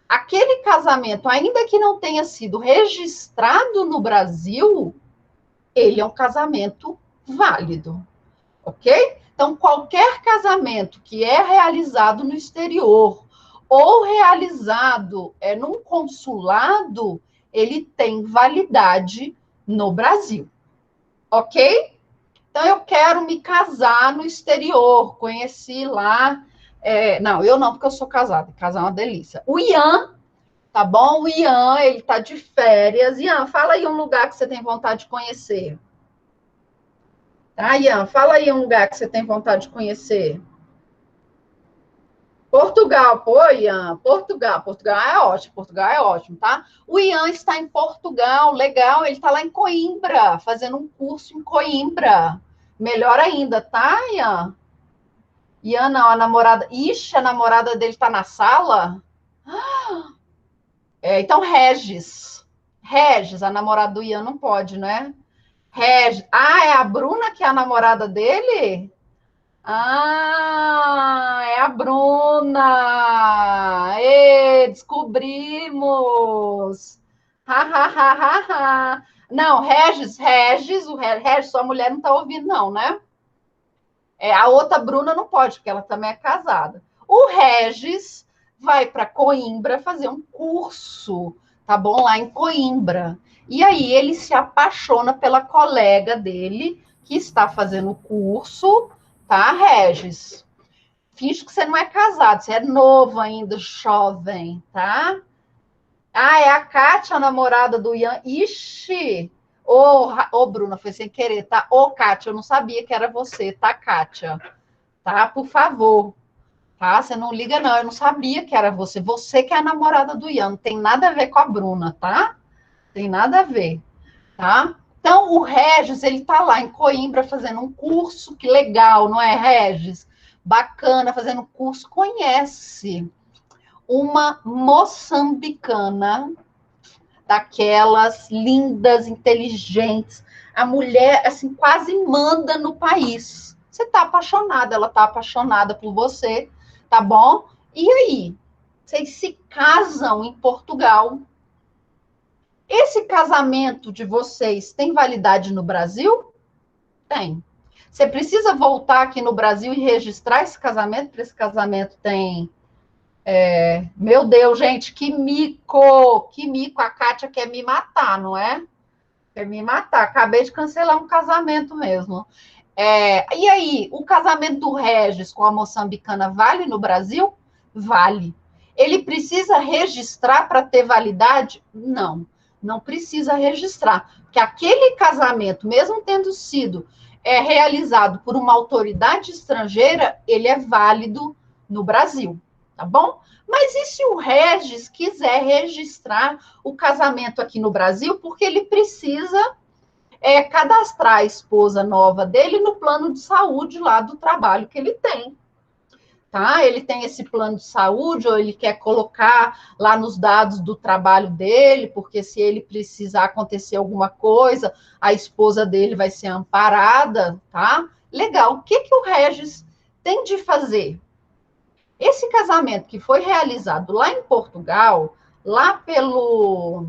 Aquele casamento, ainda que não tenha sido registrado no Brasil, ele é um casamento válido, ok? Então, qualquer casamento que é realizado no exterior ou realizado num consulado, ele tem validade no Brasil, ok? Então, eu quero me casar no exterior, conheci lá... não, eu não, porque eu sou casada. Casar é uma delícia. O Ian, tá bom? O Ian, ele tá de férias. Ian, fala aí um lugar que você tem vontade de conhecer. Tá, Ian? Fala aí um lugar que você tem vontade de conhecer. Portugal, pô, Ian. Portugal é ótimo, tá? O Ian está em Portugal, legal, ele está lá em Coimbra, fazendo um curso em Coimbra. Melhor ainda, tá, Ian? Ian, não, a namorada... Ixi, a namorada dele tá na sala? Então, Regis, a namorada do Ian não pode, né? Regis. Ah, é a Bruna que é a namorada dele? Ah, é a Bruna! Descobrimos! Ha, ha, ha, ha, ha. Não, Regis, sua mulher não está ouvindo, não, né? A outra Bruna não pode, porque ela também é casada. O Regis vai para Coimbra fazer um curso, tá bom? Lá em Coimbra. E aí ele se apaixona pela colega dele, que está fazendo o curso, tá, Regis? Finge que você não é casado, você é novo ainda, jovem, tá? Ah, é a Kátia, a namorada do Ian. Ixi! Ô, Bruna, foi sem querer, tá? Ô, Kátia, eu não sabia que era você, tá, Kátia? Tá? Por favor. Tá? Você não liga, não. Eu não sabia que era você. Você que é a namorada do Ian. Não tem nada a ver com a Bruna, tá? Tem nada a ver, tá? Então, o Regis, ele tá lá em Coimbra fazendo um curso. Que legal, não é, Regis? Bacana, fazendo um curso. Conhece uma moçambicana daquelas lindas, inteligentes. A mulher, assim, quase manda no país. Você tá apaixonada, ela tá apaixonada por você, tá bom? E aí? Vocês se casam em Portugal. Esse casamento de vocês tem validade no Brasil? Tem. Você precisa voltar aqui no Brasil e registrar esse casamento, para esse casamento tem... Meu Deus, gente, que mico! Que mico! A Kátia quer me matar, não é? Quer me matar. Acabei de cancelar um casamento mesmo. E aí, o casamento do Regis com a moçambicana vale no Brasil? Vale. Ele precisa registrar para ter validade? Não, não precisa registrar. Porque aquele casamento, mesmo tendo sido realizado por uma autoridade estrangeira, ele é válido no Brasil, tá bom? Mas e se o Regis quiser registrar o casamento aqui no Brasil, porque ele precisa cadastrar a esposa nova dele no plano de saúde lá do trabalho que ele tem, tá? Ele tem esse plano de saúde, ou ele quer colocar lá nos dados do trabalho dele, porque se ele precisar acontecer alguma coisa, a esposa dele vai ser amparada, tá? Legal. O que o Regis tem de fazer? Esse casamento que foi realizado lá em Portugal, lá pelo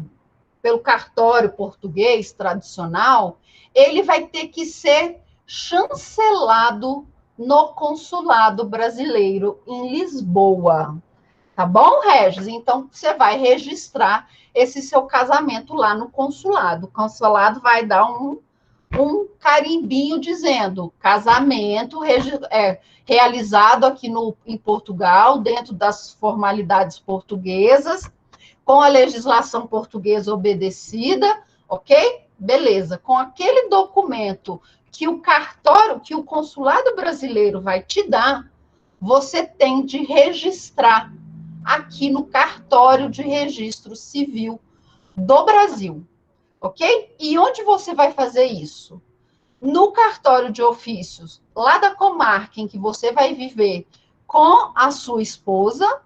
cartório português tradicional, ele vai ter que ser chancelado no consulado brasileiro em Lisboa. Tá bom, Regis? Então, você vai registrar esse seu casamento lá no consulado. O consulado vai dar um carimbinho dizendo casamento realizado aqui em Portugal, dentro das formalidades portuguesas, com a legislação portuguesa obedecida, ok? Beleza. Com aquele documento que o cartório, que o consulado brasileiro vai te dar, você tem de registrar aqui no cartório de registro civil do Brasil, ok? E onde você vai fazer isso? No cartório de ofícios, lá da comarca em que você vai viver com a sua esposa,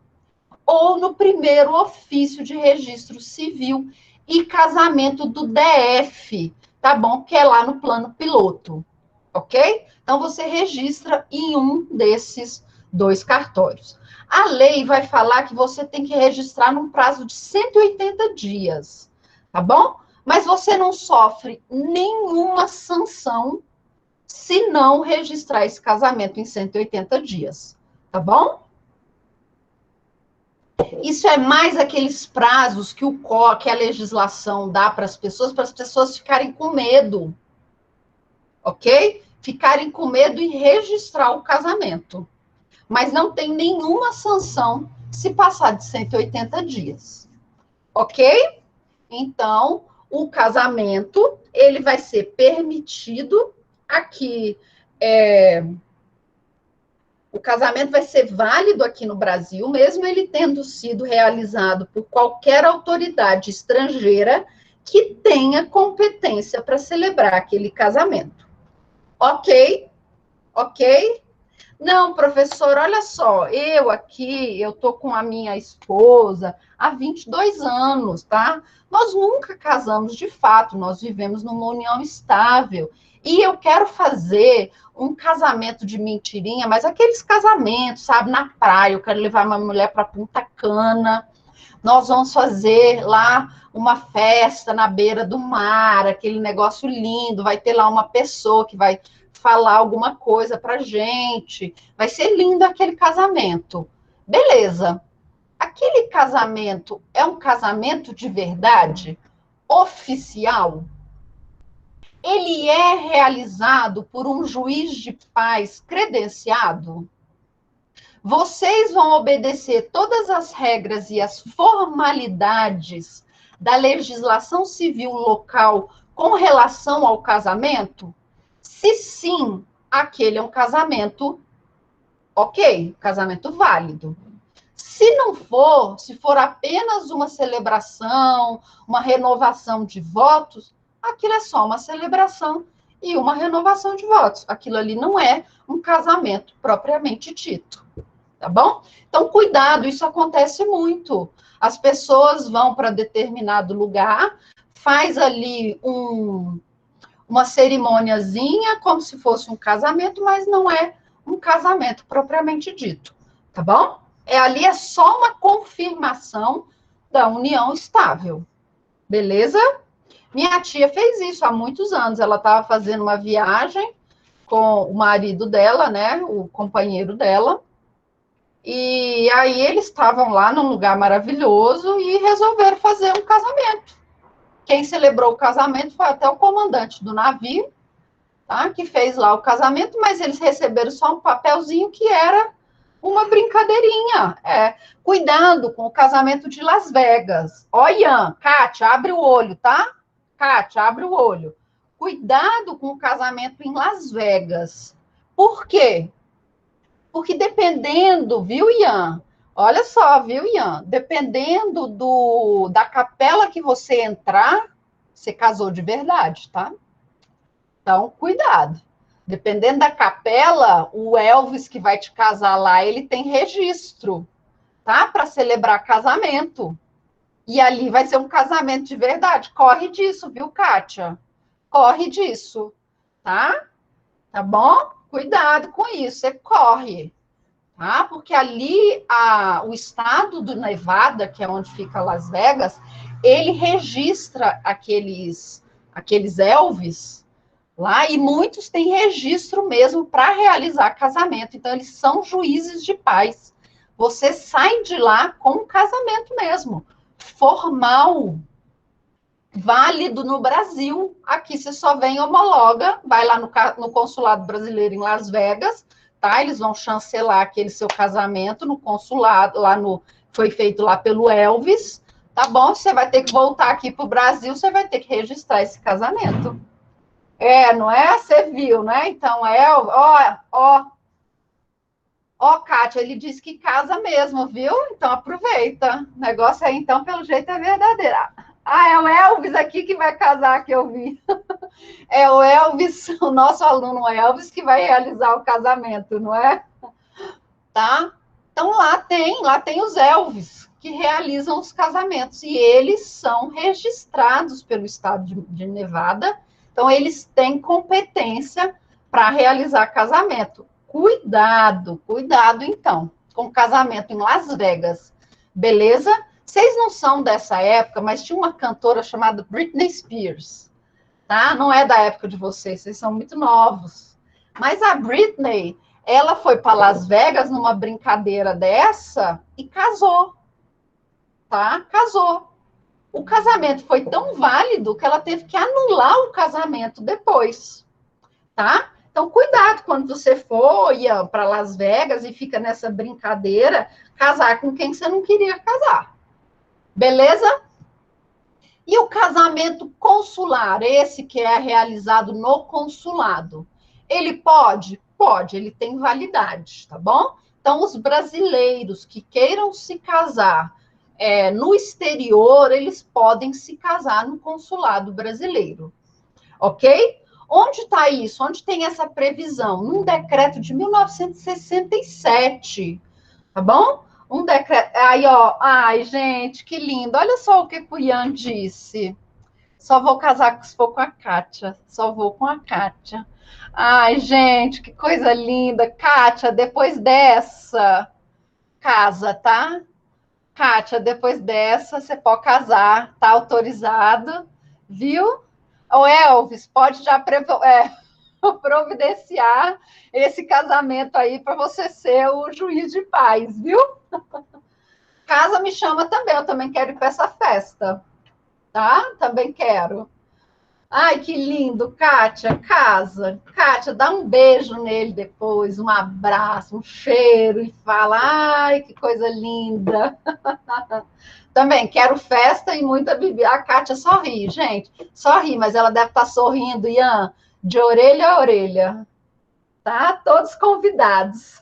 ou no primeiro ofício de registro civil e casamento do DF, tá bom? Que é lá no plano piloto, ok? Então, você registra em um desses 2 cartórios. A lei vai falar que você tem que registrar num prazo de 180 dias, tá bom? Mas você não sofre nenhuma sanção se não registrar esse casamento em 180 dias, tá bom? Isso é mais aqueles prazos que a legislação dá para as pessoas ficarem com medo, ok? Ficarem com medo e registrar o casamento. Mas não tem nenhuma sanção se passar de 180 dias, ok? Então, o casamento, ele vai ser permitido aqui, o casamento vai ser válido aqui no Brasil, mesmo ele tendo sido realizado por qualquer autoridade estrangeira que tenha competência para celebrar aquele casamento. Ok? Ok? Não, professor, olha só, eu tô com a minha esposa há 22 anos, tá? Nós nunca casamos de fato, nós vivemos numa união estável. E eu quero fazer um casamento de mentirinha, mas aqueles casamentos, sabe, na praia, eu quero levar uma mulher para Punta Cana, nós vamos fazer lá uma festa na beira do mar, aquele negócio lindo, vai ter lá uma pessoa que vai falar alguma coisa para gente, vai ser lindo aquele casamento. Beleza. Aquele casamento é um casamento de verdade? Oficial? Ele é realizado por um juiz de paz credenciado? Vocês vão obedecer todas as regras e as formalidades da legislação civil local com relação ao casamento? Se sim, aquele é um casamento ok, casamento válido. Se não for, se for apenas uma celebração, uma renovação de votos, aquilo é só uma celebração e uma renovação de votos. Aquilo ali não é um casamento propriamente dito, tá bom? Então, cuidado, isso acontece muito. As pessoas vão para determinado lugar, faz ali uma cerimôniazinha, como se fosse um casamento, mas não é um casamento propriamente dito, tá bom? Ali é só uma confirmação da união estável, beleza? Minha tia fez isso há muitos anos, ela estava fazendo uma viagem com o marido dela, né, o companheiro dela, e aí eles estavam lá num lugar maravilhoso e resolveram fazer um casamento. Quem celebrou o casamento foi até o comandante do navio, tá? Que fez lá o casamento, mas eles receberam só um papelzinho que era uma brincadeirinha. Cuidado com o casamento de Las Vegas. Ó, Ian, Kátia, abre o olho, tá? Kátia, abre o olho. Cuidado com o casamento em Las Vegas. Por quê? Porque dependendo, viu, Ian? Olha só, viu, Ian? Dependendo da capela que você entrar, você casou de verdade, tá? Então, cuidado. Dependendo da capela, o Elvis que vai te casar lá, ele tem registro, tá? Para celebrar casamento. E ali vai ser um casamento de verdade. Corre disso, viu, Kátia? Corre disso, tá? Tá bom? Cuidado com isso, você corre. Tá? Porque ali o estado do Nevada, que é onde fica Las Vegas, ele registra aqueles Elvis lá, e muitos têm registro mesmo para realizar casamento. Então, eles são juízes de paz. Você sai de lá com um casamento mesmo, formal. válido no Brasil. Aqui você só vem, homologa, vai lá no consulado brasileiro em Las Vegas, tá? Eles vão chancelar aquele seu casamento no consulado, foi feito lá pelo Elvis, tá bom? Você vai ter que voltar aqui para o Brasil, você vai ter que registrar esse casamento. Não é? Você viu, né? Então, Kátia, ele disse que casa mesmo, viu? Então, aproveita. O negócio aí, então, pelo jeito, é verdadeiro. É o Elvis aqui que vai casar, que eu vi. É o Elvis, o nosso aluno Elvis, que vai realizar o casamento, não é? Tá? Então, lá tem os Elvis, que realizam os casamentos, e eles são registrados pelo estado de Nevada, então eles têm competência para realizar casamento. Cuidado, então, com casamento em Las Vegas, beleza? Vocês não são dessa época, mas tinha uma cantora chamada Britney Spears, tá? Não é da época de vocês são muito novos. Mas a Britney, ela foi para Las Vegas numa brincadeira dessa e casou, tá? Casou. O casamento foi tão válido que ela teve que anular o casamento depois, tá? Então, cuidado quando você for para Las Vegas e fica nessa brincadeira, casar com quem você não queria casar. Beleza? E o casamento consular, esse que é realizado no consulado, ele pode? Pode, ele tem validade, tá bom? Então, os brasileiros que queiram se casar no exterior, eles podem se casar no consulado brasileiro, ok? Onde está isso? Onde tem essa previsão? Num decreto de 1967, tá bom? Um decreto. Aí, ai, gente, que lindo. Olha só o que o Ian disse. Só vou casar se for com a Kátia. Só vou com a Kátia. Ai, gente, que coisa linda. Kátia, depois dessa, casa, tá? Kátia, depois dessa, você pode casar, tá autorizado, viu? O Elvis, pode já providenciar esse casamento aí para você ser o juiz de paz, viu? Casa me chama também, eu também quero ir para essa festa, tá? Também quero. Ai, que lindo, Kátia, casa. Kátia, dá um beijo nele depois, um abraço, um cheiro e fala, ai, que coisa linda. Também quero festa e muita bebida. A Kátia sorri, gente, sorri, mas ela deve estar sorrindo, Ian, de orelha a orelha, tá? Todos convidados.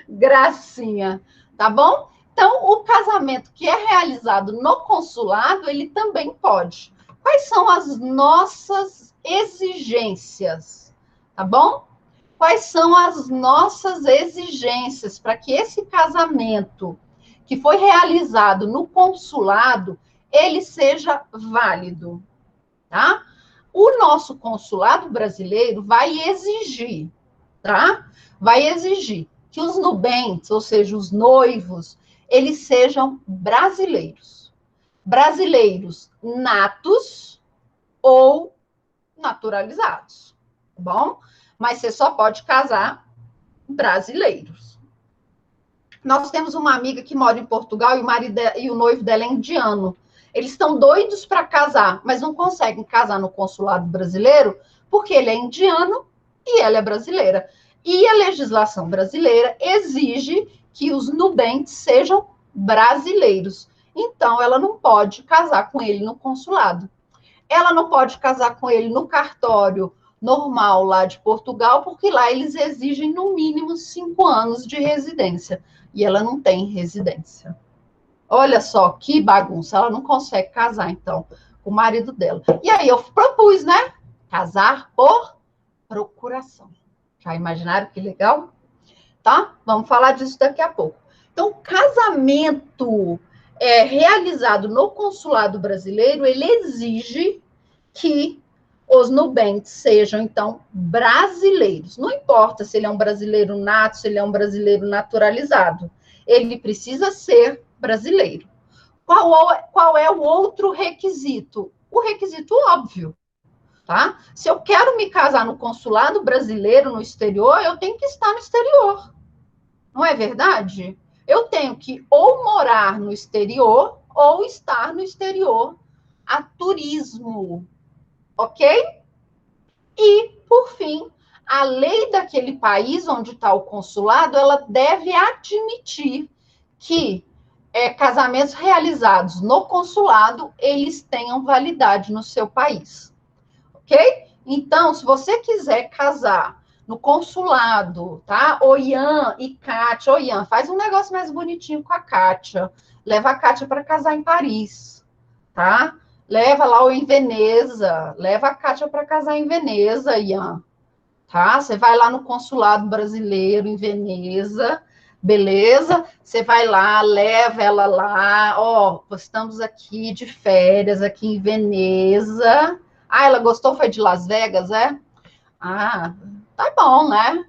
Gracinha, tá bom? Então, o casamento que é realizado no consulado, ele também pode. Quais são as nossas exigências, tá bom? Quais são as nossas exigências para que esse casamento que foi realizado no consulado, ele seja válido, tá? O nosso consulado brasileiro vai exigir, tá? Vai exigir que os nubentes, ou seja, os noivos, eles sejam brasileiros. Brasileiros natos ou naturalizados, tá bom? Mas você só pode casar brasileiros. Nós temos uma amiga que mora em Portugal e o noivo dela é indiano. Eles estão doidos para casar, mas não conseguem casar no consulado brasileiro porque ele é indiano e ela é brasileira. E a legislação brasileira exige que os nubentes sejam brasileiros. Então, ela não pode casar com ele no consulado. Ela não pode casar com ele no cartório normal lá de Portugal, porque lá eles exigem no mínimo 5 anos de residência. E ela não tem residência. Olha só que bagunça. Ela não consegue casar, então, com o marido dela. E aí eu propus, né? Casar por procuração. Já imaginaram que legal? Tá? Vamos falar disso daqui a pouco. Então, casamento realizado no consulado brasileiro, ele exige que os nubentes sejam, então, brasileiros. Não importa se ele é um brasileiro nato, se ele é um brasileiro naturalizado. Ele precisa ser brasileiro. Qual é o outro requisito? O requisito óbvio, tá? Se eu quero me casar no consulado brasileiro no exterior, eu tenho que estar no exterior. Não é verdade? Eu tenho que ou morar no exterior ou estar no exterior a turismo, ok? E, por fim, a lei daquele país onde está o consulado, ela deve admitir que casamentos realizados no consulado, eles tenham validade no seu país, ok? Então, se você quiser casar no consulado, tá? O Ian e Kátia, Ian, faz um negócio mais bonitinho com a Kátia, leva a Kátia para casar em Paris, tá? Leva lá em Veneza, leva a Kátia para casar em Veneza, Ian, tá? Você vai lá no consulado brasileiro em Veneza, beleza? Você vai lá, leva ela lá, ó, estamos aqui de férias, aqui em Veneza. Ah, ela gostou, foi de Las Vegas, é? Ah, tá bom, né?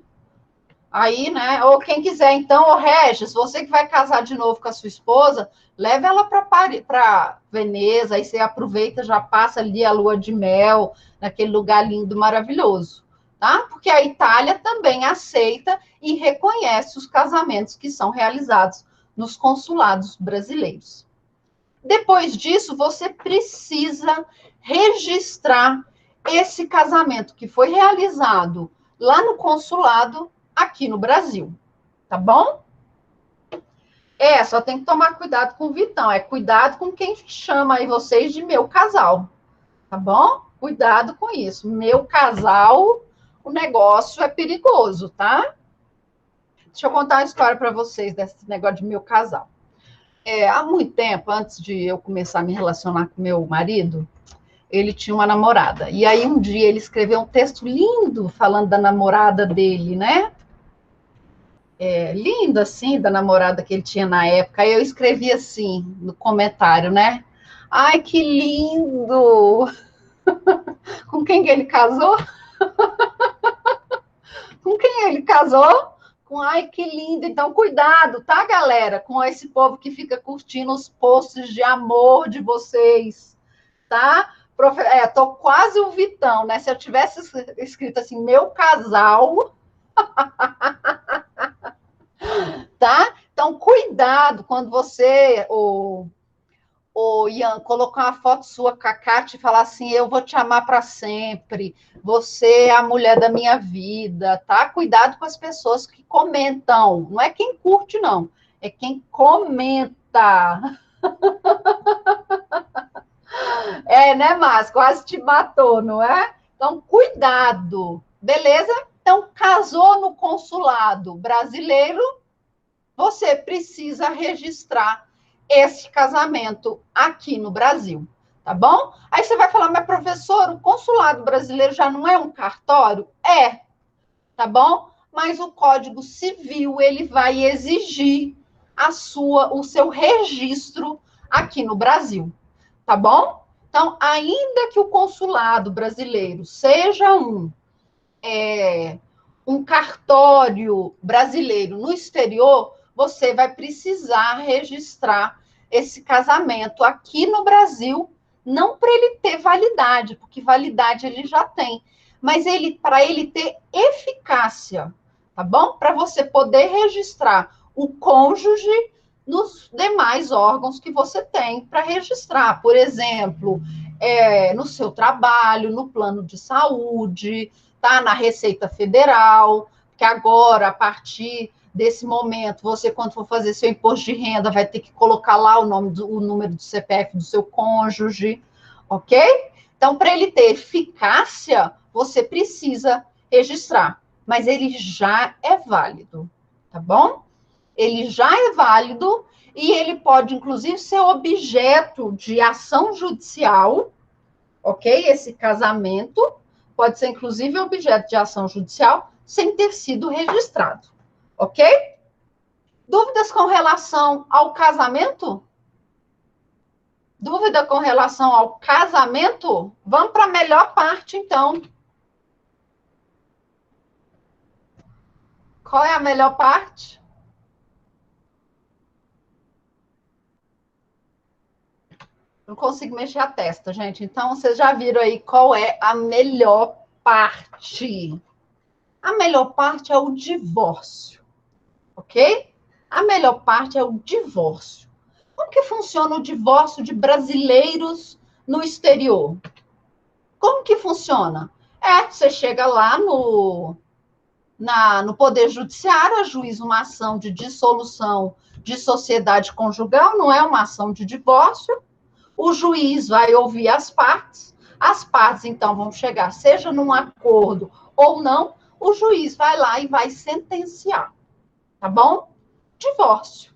Aí, né? Ou quem quiser, então, ô Regis, você que vai casar de novo com a sua esposa, leva ela para Veneza, aí você aproveita, já passa ali a lua de mel, naquele lugar lindo, maravilhoso, tá? Porque a Itália também aceita e reconhece os casamentos que são realizados nos consulados brasileiros. Depois disso, você precisa registrar esse casamento que foi realizado lá no consulado aqui no Brasil, tá bom? Só tem que tomar cuidado com o Vitão, cuidado com quem chama aí vocês de meu casal, tá bom? Cuidado com isso, meu casal, o negócio é perigoso, tá? Deixa eu contar uma história para vocês desse negócio de meu casal. Há muito tempo, antes de eu começar a me relacionar com meu marido, ele tinha uma namorada. E aí, um dia, ele escreveu um texto lindo falando da namorada dele, né? Lindo, assim, da namorada que ele tinha na época. Aí eu escrevi assim, no comentário, né? Ai, que lindo! Com quem que ele casou? Com quem ele casou? Ai, que lindo. Então, cuidado, tá, galera? Com esse povo que fica curtindo os posts de amor de vocês, tá? Tô quase o Vitão, né? Se eu tivesse escrito assim, meu casal, tá? Então, cuidado quando você, o Ian, colocar uma foto sua com a Kátia e falar assim, eu vou te amar para sempre, você é a mulher da minha vida, tá? Cuidado com as pessoas que comentam, não é quem curte, não, é quem comenta. Né, Márcio? Quase te matou, não é? Então, cuidado, beleza? Então, casou no consulado brasileiro, você precisa registrar esse casamento aqui no Brasil, tá bom? Aí você vai falar, mas professor, o consulado brasileiro já não é um cartório? Tá bom? Mas o Código Civil, ele vai exigir o seu registro aqui no Brasil, tá bom? Então, ainda que o consulado brasileiro seja um cartório brasileiro no exterior, você vai precisar registrar esse casamento aqui no Brasil, não para ele ter validade, porque validade ele já tem, mas para ele ter eficácia, tá bom? Para você poder registrar o cônjuge nos demais órgãos que você tem para registrar, por exemplo, no seu trabalho, no plano de saúde, tá? Na Receita Federal, que agora, a partir desse momento, você, quando for fazer seu imposto de renda, vai ter que colocar lá o número do CPF do seu cônjuge, ok? Então, para ele ter eficácia, você precisa registrar, mas ele já é válido, tá bom? Ele já é válido e ele pode, inclusive, ser objeto de ação judicial, ok? Esse casamento pode ser, inclusive, objeto de ação judicial sem ter sido registrado, ok? Dúvidas com relação ao casamento? Dúvida com relação ao casamento? Vamos para a melhor parte, então. Qual é a melhor parte? Não consigo mexer a testa, gente. Então, vocês já viram aí qual é a melhor parte. A melhor parte é o divórcio, ok? A melhor parte é o divórcio. Como que funciona o divórcio de brasileiros no exterior? Como que funciona? Você chega lá no Poder Judiciário, ajuiza uma ação de dissolução de sociedade conjugal, não é uma ação de divórcio, o juiz vai ouvir as partes, então, vão chegar, seja num acordo ou não, o juiz vai lá e vai sentenciar, tá bom? Divórcio.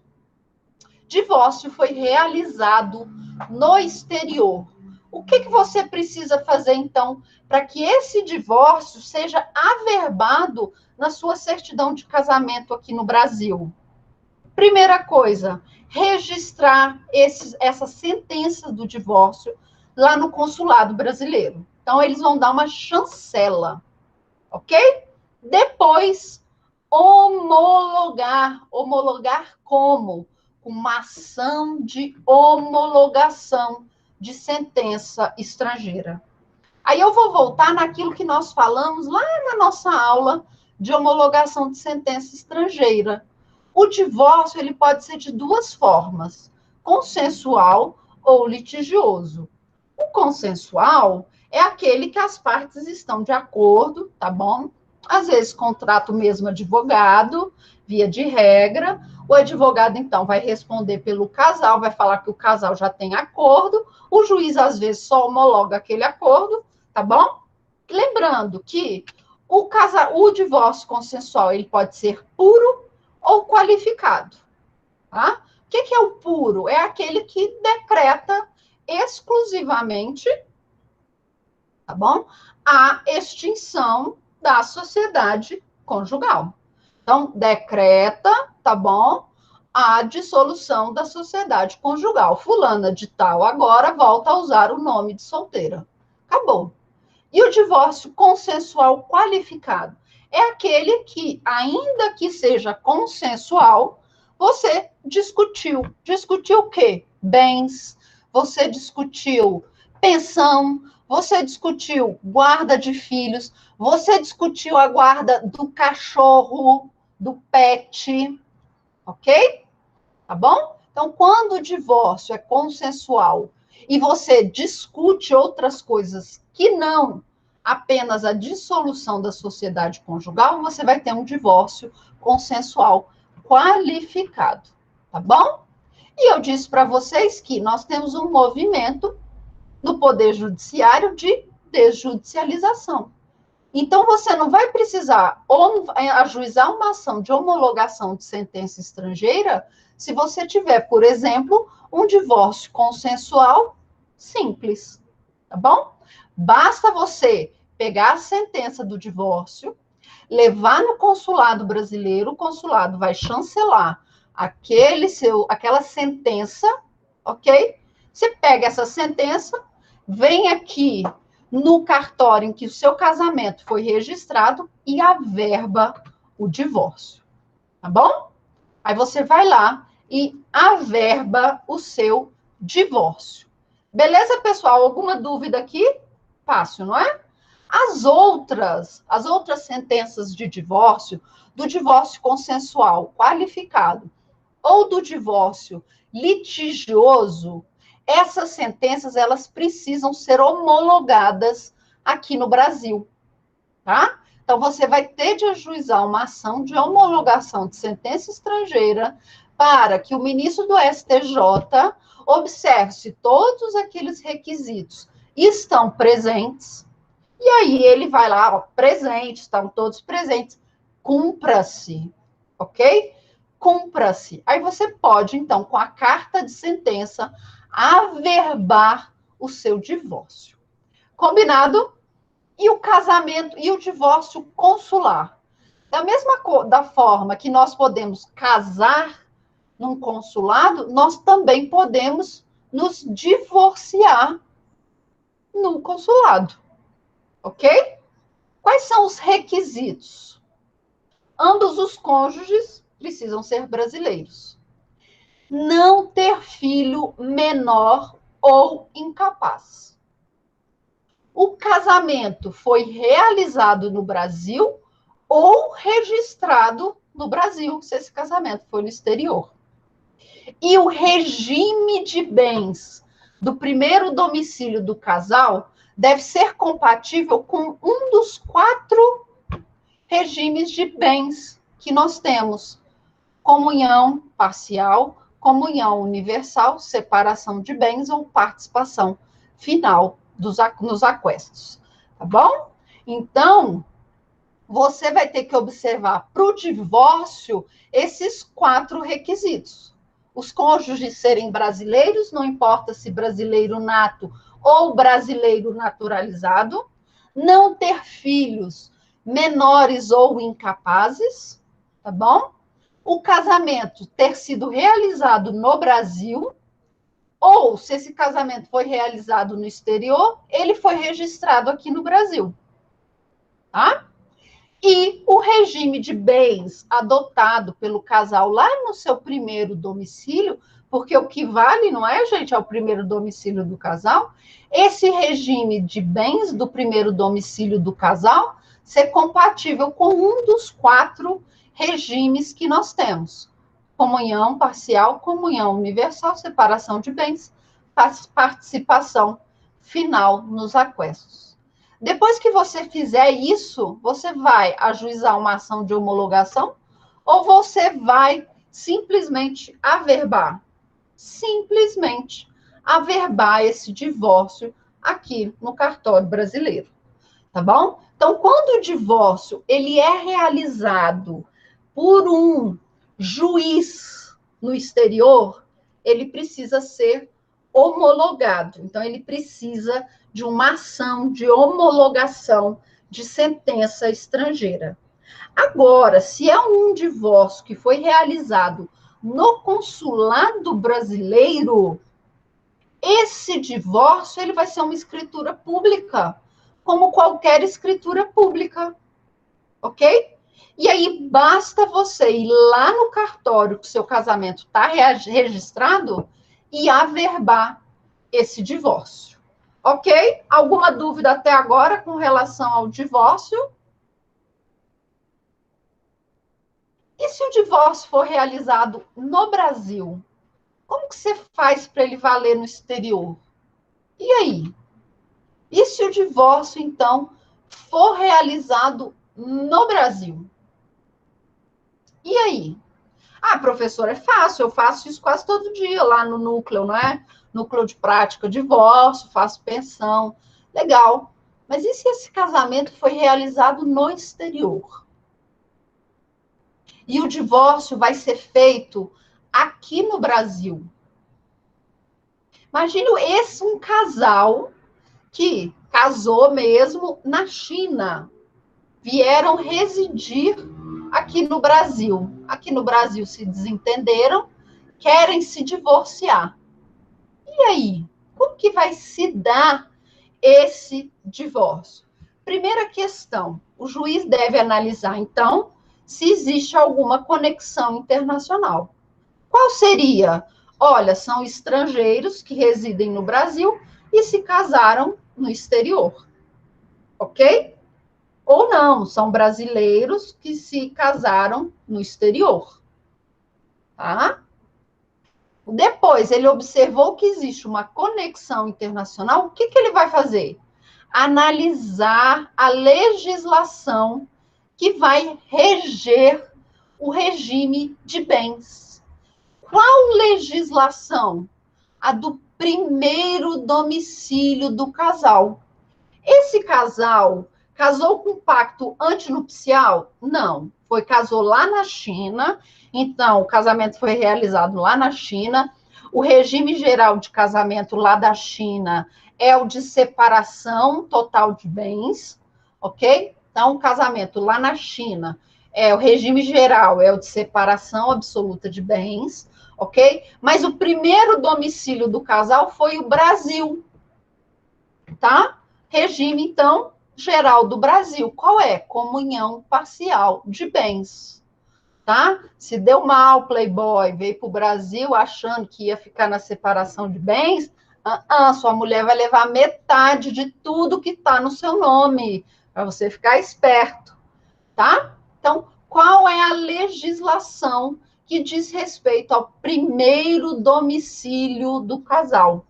Divórcio foi realizado no exterior. O que você precisa fazer, então, para que esse divórcio seja averbado na sua certidão de casamento aqui no Brasil? Primeira coisa, registrar essa sentença do divórcio lá no consulado brasileiro. Então, eles vão dar uma chancela, ok? Depois, homologar. Homologar como? Com uma ação de homologação de sentença estrangeira. Aí eu vou voltar naquilo que nós falamos lá na nossa aula de homologação de sentença estrangeira. O divórcio, ele pode ser de duas formas, consensual ou litigioso. O consensual é aquele que as partes estão de acordo, tá bom? Às vezes contrata o mesmo advogado, via de regra. O advogado, então, vai responder pelo casal, vai falar que o casal já tem acordo. O juiz, às vezes, só homologa aquele acordo, tá bom? Lembrando que o divórcio consensual, ele pode ser puro ou qualificado, tá? O que é o puro? É aquele que decreta exclusivamente, tá bom? A extinção da sociedade conjugal. Então, decreta, tá bom? A dissolução da sociedade conjugal. Fulana de tal agora volta a usar o nome de solteira. Acabou. E o divórcio consensual qualificado? É aquele que, ainda que seja consensual, você discutiu. Discutiu o quê? Bens, você discutiu pensão, você discutiu guarda de filhos, você discutiu a guarda do cachorro, do pet, ok? Tá bom? Então, quando o divórcio é consensual e você discute outras coisas que não apenas a dissolução da sociedade conjugal, você vai ter um divórcio consensual qualificado, tá bom? E eu disse para vocês que nós temos um movimento no Poder Judiciário de desjudicialização. Então, você não vai precisar ajuizar uma ação de homologação de sentença estrangeira se você tiver, por exemplo, um divórcio consensual simples, tá bom? Basta você pegar a sentença do divórcio, levar no consulado brasileiro, o consulado vai chancelar aquela sentença, ok? Você pega essa sentença, vem aqui no cartório em que o seu casamento foi registrado e averba o divórcio, tá bom? Aí você vai lá e averba o seu divórcio. Beleza, pessoal? Alguma dúvida aqui? Fácil, não é? As outras sentenças de divórcio, do divórcio consensual qualificado ou do divórcio litigioso, essas sentenças, elas precisam ser homologadas aqui no Brasil, tá? Então, você vai ter de ajuizar uma ação de homologação de sentença estrangeira para que o ministro do STJ observe se todos aqueles requisitos estão presentes, e aí ele vai lá, ó, presentes, estão todos presentes, cumpra-se, ok? Cumpra-se. Aí você pode, então, com a carta de sentença, averbar o seu divórcio. Combinado? E o casamento e o divórcio consular. Da forma que nós podemos casar num consulado, nós também podemos nos divorciar no consulado. Ok? Quais são os requisitos? Ambos os cônjuges precisam ser brasileiros. Não ter filho menor ou incapaz. O casamento foi realizado no Brasil ou registrado no Brasil, se esse casamento foi no exterior. E o regime de bens do primeiro domicílio do casal deve ser compatível com um dos 4 regimes de bens que nós temos: comunhão parcial, comunhão universal, separação de bens ou participação final nos aquestos. Tá bom? Então, você vai ter que observar para o divórcio esses 4 requisitos. Os cônjuges serem brasileiros, não importa se brasileiro nato ou brasileiro naturalizado, não ter filhos menores ou incapazes, tá bom? O casamento ter sido realizado no Brasil, ou se esse casamento foi realizado no exterior, ele foi registrado aqui no Brasil, tá? E o regime de bens adotado pelo casal lá no seu primeiro domicílio, porque o que vale, não é, gente, é o primeiro domicílio do casal, esse regime de bens do primeiro domicílio do casal ser compatível com um dos 4 regimes que nós temos: comunhão parcial, comunhão universal, separação de bens, participação final nos aquestos. Depois que você fizer isso, você vai ajuizar uma ação de homologação ou você vai simplesmente averbar? Simplesmente averbar esse divórcio aqui no cartório brasileiro, tá bom? Então, quando o divórcio ele é realizado por um juiz no exterior, ele precisa ser homologado. Então, ele precisa de uma ação de homologação de sentença estrangeira. Agora, se é um divórcio que foi realizado no consulado brasileiro, esse divórcio ele vai ser uma escritura pública, como qualquer escritura pública, ok? E aí basta você ir lá no cartório que seu casamento está registrado e averbar esse divórcio. Ok? Alguma dúvida até agora com relação ao divórcio? E se o divórcio for realizado no Brasil, como que você faz para ele valer no exterior? E aí? E se o divórcio, então, for realizado no Brasil? E aí? Ah, professor, é fácil, eu faço isso quase todo dia lá no núcleo, não é? Núcleo de prática, divórcio, faço pensão. Legal. Mas e se esse casamento foi realizado no exterior? E o divórcio vai ser feito aqui no Brasil? Imagine um casal que casou mesmo na China. Vieram residir aqui no Brasil. Aqui no Brasil se desentenderam, querem se divorciar. E aí? Como que vai se dar esse divórcio? Primeira questão, o juiz deve analisar, então, se existe alguma conexão internacional. Qual seria? Olha, são estrangeiros que residem no Brasil e se casaram no exterior. Ok? Ou não, são brasileiros que se casaram no exterior. Tá? Depois, ele observou que existe uma conexão internacional, o que ele vai fazer? Analisar a legislação que vai reger o regime de bens. Qual legislação? A do primeiro domicílio do casal. Esse casal casou com pacto antinupcial? Não. Casou lá na China, então o casamento foi realizado lá na China. O regime geral de casamento lá da China é o de separação total de bens, ok? Então, o casamento lá na China, o regime geral é o de separação absoluta de bens, ok? Mas o primeiro domicílio do casal foi o Brasil, tá? Regime, então, geral do Brasil. Qual é? Comunhão parcial de bens, tá? Se deu mal, playboy, veio para o Brasil achando que ia ficar na separação de bens, sua mulher vai levar metade de tudo que está no seu nome, para você ficar esperto, tá? Então, qual é a legislação que diz respeito ao primeiro domicílio do casal?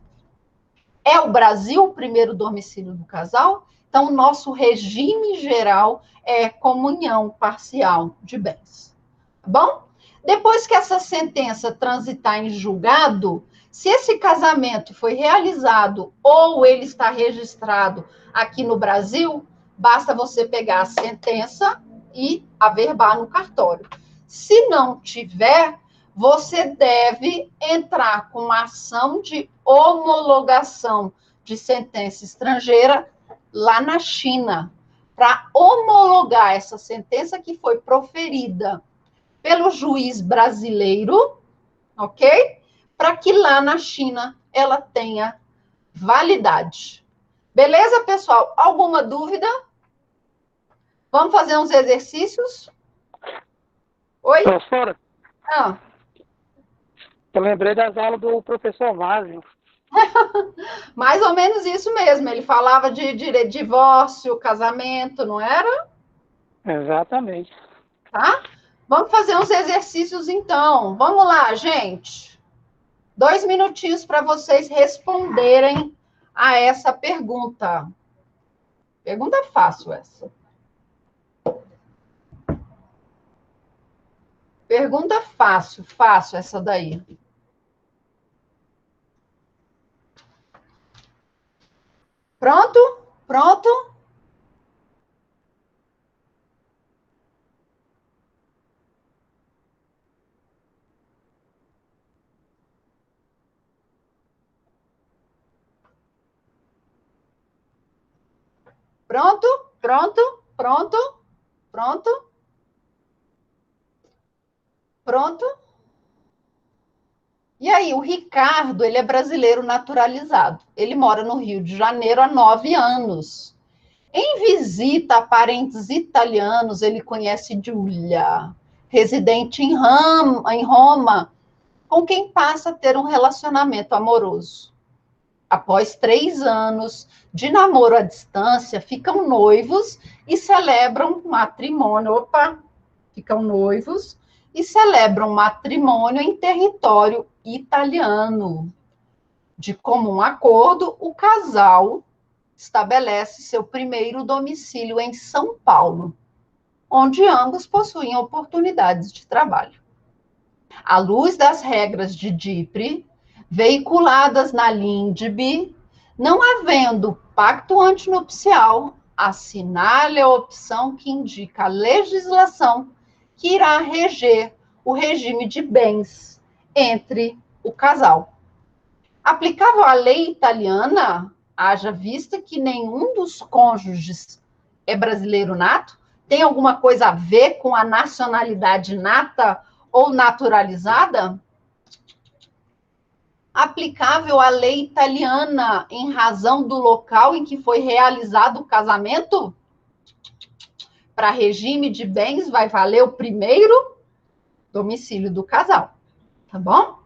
É o Brasil o primeiro domicílio do casal? Então, o nosso regime geral é comunhão parcial de bens. Tá bom? Depois que essa sentença transitar em julgado, se esse casamento foi realizado ou ele está registrado aqui no Brasil, basta você pegar a sentença e averbar no cartório. Se não tiver, você deve entrar com uma ação de homologação de sentença estrangeira lá na China, para homologar essa sentença que foi proferida pelo juiz brasileiro, ok? Para que lá na China ela tenha validade. Beleza, pessoal? Alguma dúvida? Vamos fazer uns exercícios? Oi? Professora, Ah. eu lembrei das aulas do professor Vazio. Mais ou menos isso mesmo. Ele falava de divórcio, casamento, não era? Exatamente. Tá? Vamos fazer uns exercícios então. Vamos lá, gente. 2 minutinhos para vocês responderem a essa pergunta. Pergunta fácil essa. Pergunta fácil, fácil essa daí. Pronto? Pronto? Pronto? Pronto? Pronto? Pronto? Pronto? E aí, o Ricardo, ele é brasileiro naturalizado. Ele mora no Rio de Janeiro há 9 anos. Em visita a parentes italianos, ele conhece Giulia, residente em Roma, com quem passa a ter um relacionamento amoroso. Após 3 anos de namoro à distância, ficam noivos e celebram matrimônio. Opa! Ficam noivos e celebram matrimônio em território italiano. De comum acordo, o casal estabelece seu primeiro domicílio em São Paulo, onde ambos possuem oportunidades de trabalho. À luz das regras de DIPRE, veiculadas na LINDB, não havendo pacto antinupcial, assinale a opção que indica a legislação que irá reger o regime de bens entre o casal. Aplicável à lei italiana, haja vista que nenhum dos cônjuges é brasileiro nato, tem alguma coisa a ver com a nacionalidade nata ou naturalizada? Aplicável à lei italiana em razão do local em que foi realizado o casamento? Para regime de bens, vai valer o primeiro domicílio do casal, tá bom?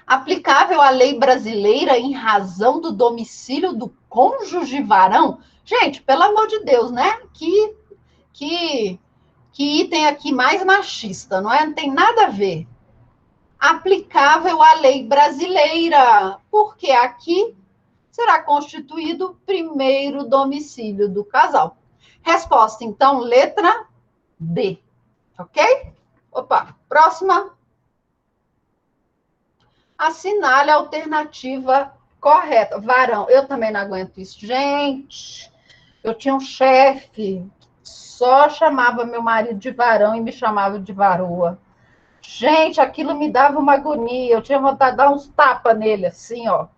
Aplicável à lei brasileira em razão do domicílio do cônjuge varão? Gente, pelo amor de Deus, né? Que item aqui mais machista, não é? Não tem nada a ver. Aplicável à lei brasileira, porque aqui será constituído o primeiro domicílio do casal. Resposta, então, letra D. Ok? Opa, próxima. Assinale a alternativa correta. Varão, eu também não aguento isso. Gente, eu tinha um chefe, só chamava meu marido de varão e me chamava de varoa. Gente, aquilo me dava uma agonia. Eu tinha vontade de dar uns tapas nele, assim, ó.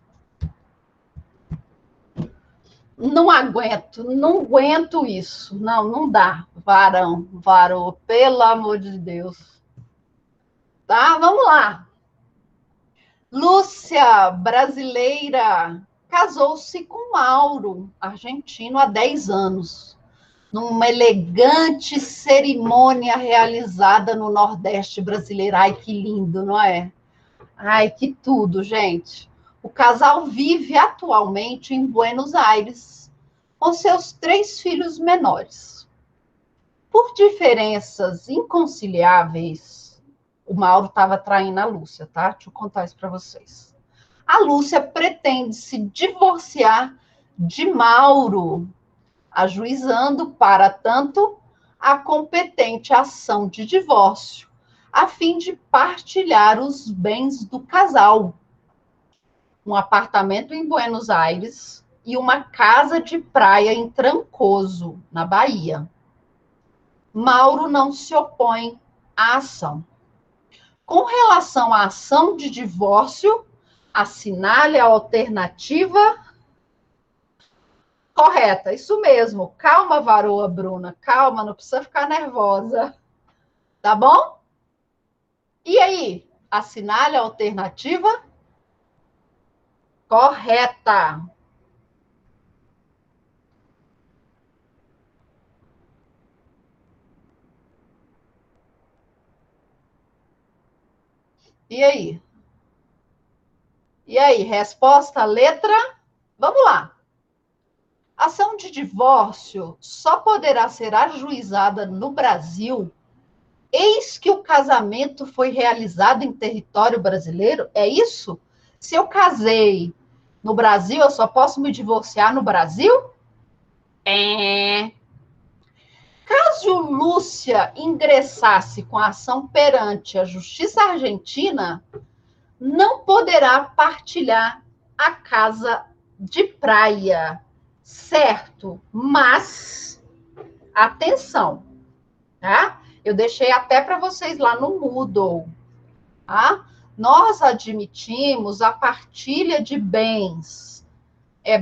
Não aguento, não aguento isso. Não, não dá. Varão, varoa, pelo amor de Deus. Tá, vamos lá. Lúcia, brasileira, casou-se com Mauro, argentino, há 10 anos, numa elegante cerimônia realizada no Nordeste brasileiro. Ai, que lindo, não é? Ai, que tudo, gente. O casal vive atualmente em Buenos Aires, com seus 3 filhos menores. Por diferenças inconciliáveis, o Mauro estava traindo a Lúcia, tá? Deixa eu contar isso para vocês. A Lúcia pretende se divorciar de Mauro, ajuizando, para tanto, a competente ação de divórcio, a fim de partilhar os bens do casal. Um apartamento em Buenos Aires e uma casa de praia em Trancoso, na Bahia. Mauro não se opõe à ação. Com relação à ação de divórcio, assinale a alternativa correta. Isso mesmo. Calma, varoa Bruna. Calma, não precisa ficar nervosa. Tá bom? E aí? Assinale a alternativa correta. E aí? E aí? Resposta, letra? Vamos lá. Ação de divórcio só poderá ser ajuizada no Brasil, eis que o casamento foi realizado em território brasileiro? É isso? Se eu casei no Brasil, eu só posso me divorciar no Brasil? É. Caso Lúcia ingressasse com a ação perante a Justiça Argentina, não poderá partilhar a casa de praia, certo? Mas, atenção, tá? Eu deixei até para vocês lá no Moodle, tá? Nós admitimos a partilha de bens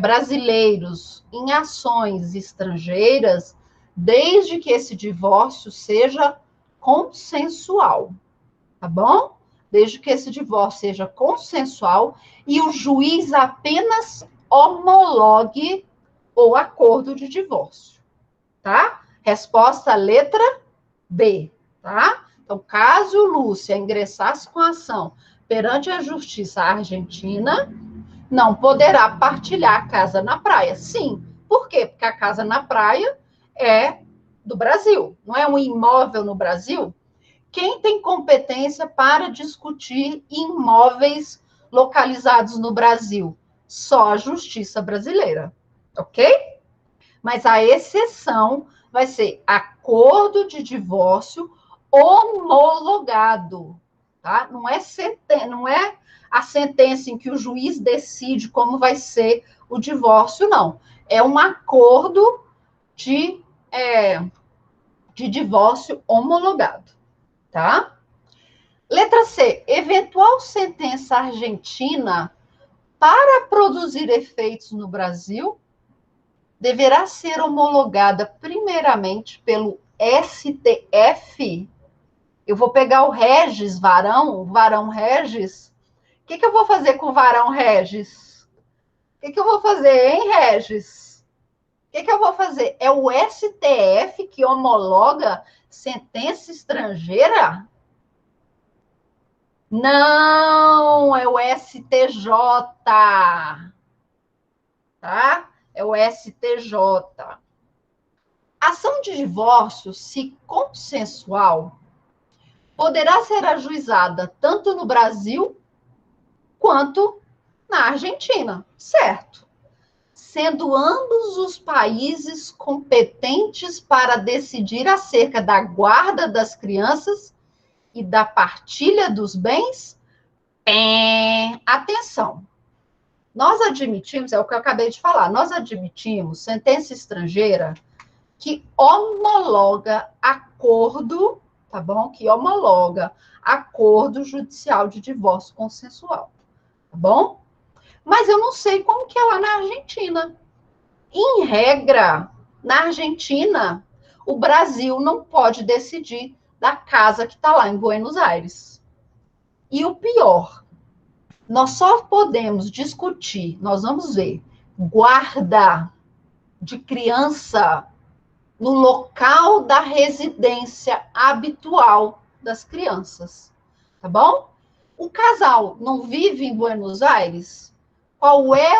brasileiros em ações estrangeiras, desde que esse divórcio seja consensual, tá bom? Desde que esse divórcio seja consensual e o juiz apenas homologue o acordo de divórcio, tá? Resposta letra B, tá? Então, caso Lúcia ingressasse com a ação perante a Justiça Argentina, não poderá partilhar a casa na praia. Sim. Por quê? Porque a casa na praia é do Brasil, não é um imóvel no Brasil? Quem tem competência para discutir imóveis localizados no Brasil? Só a Justiça brasileira, ok? Mas a exceção vai ser acordo de divórcio homologado, tá? Não é a sentença em que o juiz decide como vai ser o divórcio, não. É um acordo de divórcio homologado, tá? Letra C. Eventual sentença argentina para produzir efeitos no Brasil deverá ser homologada primeiramente pelo STF. Eu vou pegar o Regis, o Varão Regis. O que eu vou fazer com o Varão Regis? O que eu vou fazer, hein, Regis? O que eu vou fazer? É o STF que homologa sentença estrangeira? Não, é o STJ. Tá? É o STJ. Ação de divórcio, se consensual, poderá ser ajuizada tanto no Brasil quanto na Argentina, certo? Sendo ambos os países competentes para decidir acerca da guarda das crianças e da partilha dos bens? Atenção! Nós admitimos, é o que eu acabei de falar, nós admitimos sentença estrangeira que homologa acordo, tá bom? Que homologa acordo judicial de divórcio consensual, tá bom? Mas eu não sei como que é lá na Argentina. Em regra, na Argentina, o Brasil não pode decidir da casa que está lá em Buenos Aires. E o pior, nós só podemos discutir, nós vamos ver, guarda de criança no local da residência habitual das crianças, tá bom? O casal não vive em Buenos Aires? Qual é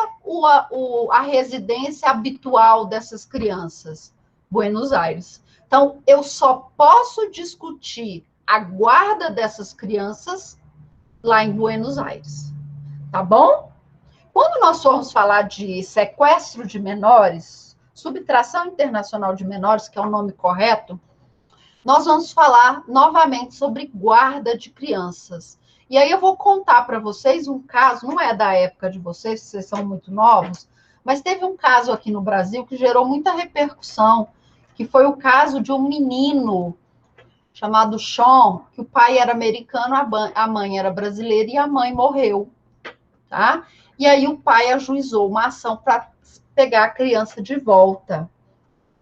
a residência habitual dessas crianças? Buenos Aires. Então, eu só posso discutir a guarda dessas crianças lá em Buenos Aires. Tá bom? Quando nós formos falar de sequestro de menores, subtração internacional de menores, que é o nome correto, nós vamos falar novamente sobre guarda de crianças. E aí eu vou contar para vocês um caso, não é da época de vocês, vocês são muito novos, mas teve um caso aqui no Brasil que gerou muita repercussão, que foi o caso de um menino chamado Sean, que o pai era americano, a mãe era brasileira e a mãe morreu, tá? E aí o pai ajuizou uma ação para pegar a criança de volta.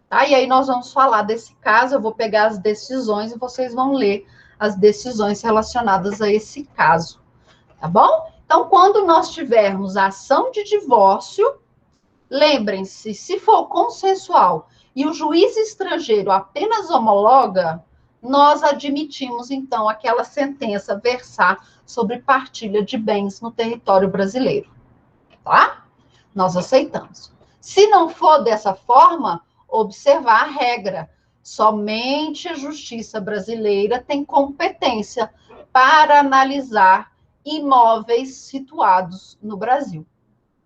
Tá? E aí nós vamos falar desse caso, eu vou pegar as decisões e vocês vão ler as decisões relacionadas a esse caso, tá bom? Então, quando nós tivermos a ação de divórcio, lembrem-se, se for consensual e o juiz estrangeiro apenas homologa, nós admitimos, então, aquela sentença versar sobre partilha de bens no território brasileiro, tá? Nós aceitamos. Se não for dessa forma, observar a regra. Somente a justiça brasileira tem competência para analisar imóveis situados no Brasil,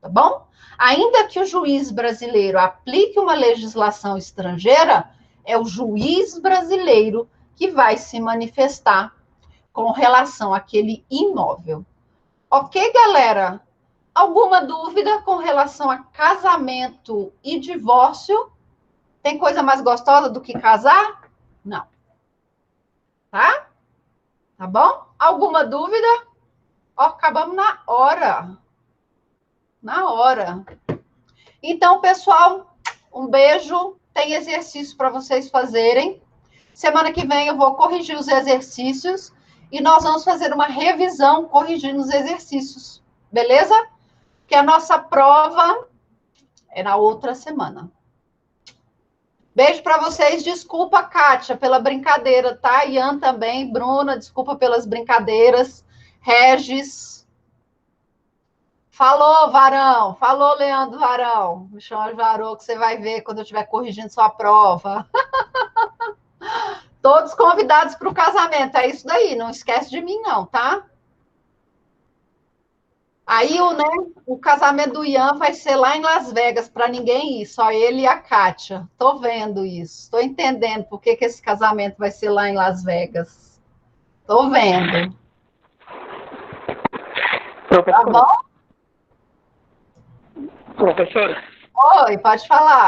tá bom? Ainda que o juiz brasileiro aplique uma legislação estrangeira, é o juiz brasileiro que vai se manifestar com relação àquele imóvel. Ok, galera? Alguma dúvida com relação a casamento e divórcio? Tem coisa mais gostosa do que casar? Não. Tá? Tá bom? Alguma dúvida? Ó, acabamos na hora. Na hora. Então, pessoal, um beijo. Tem exercício para vocês fazerem. Semana que vem eu vou corrigir os exercícios e nós vamos fazer uma revisão corrigindo os exercícios. Beleza? Que a nossa prova é na outra semana. Beijo para vocês. Desculpa, Kátia, pela brincadeira, tá? Ian também, Bruna, desculpa pelas brincadeiras. Regis. Falou, Varão. Falou, Leandro Varão. Me chama de Varão, que você vai ver quando eu estiver corrigindo sua prova. Todos convidados para o casamento. É isso daí. Não esquece de mim, não, tá? Aí o casamento do Ian vai ser lá em Las Vegas, para ninguém ir, só ele e a Kátia. Estou vendo isso, estou entendendo por que esse casamento vai ser lá em Las Vegas. Estou vendo. Professora. Tá bom? Professora. Oi, pode falar.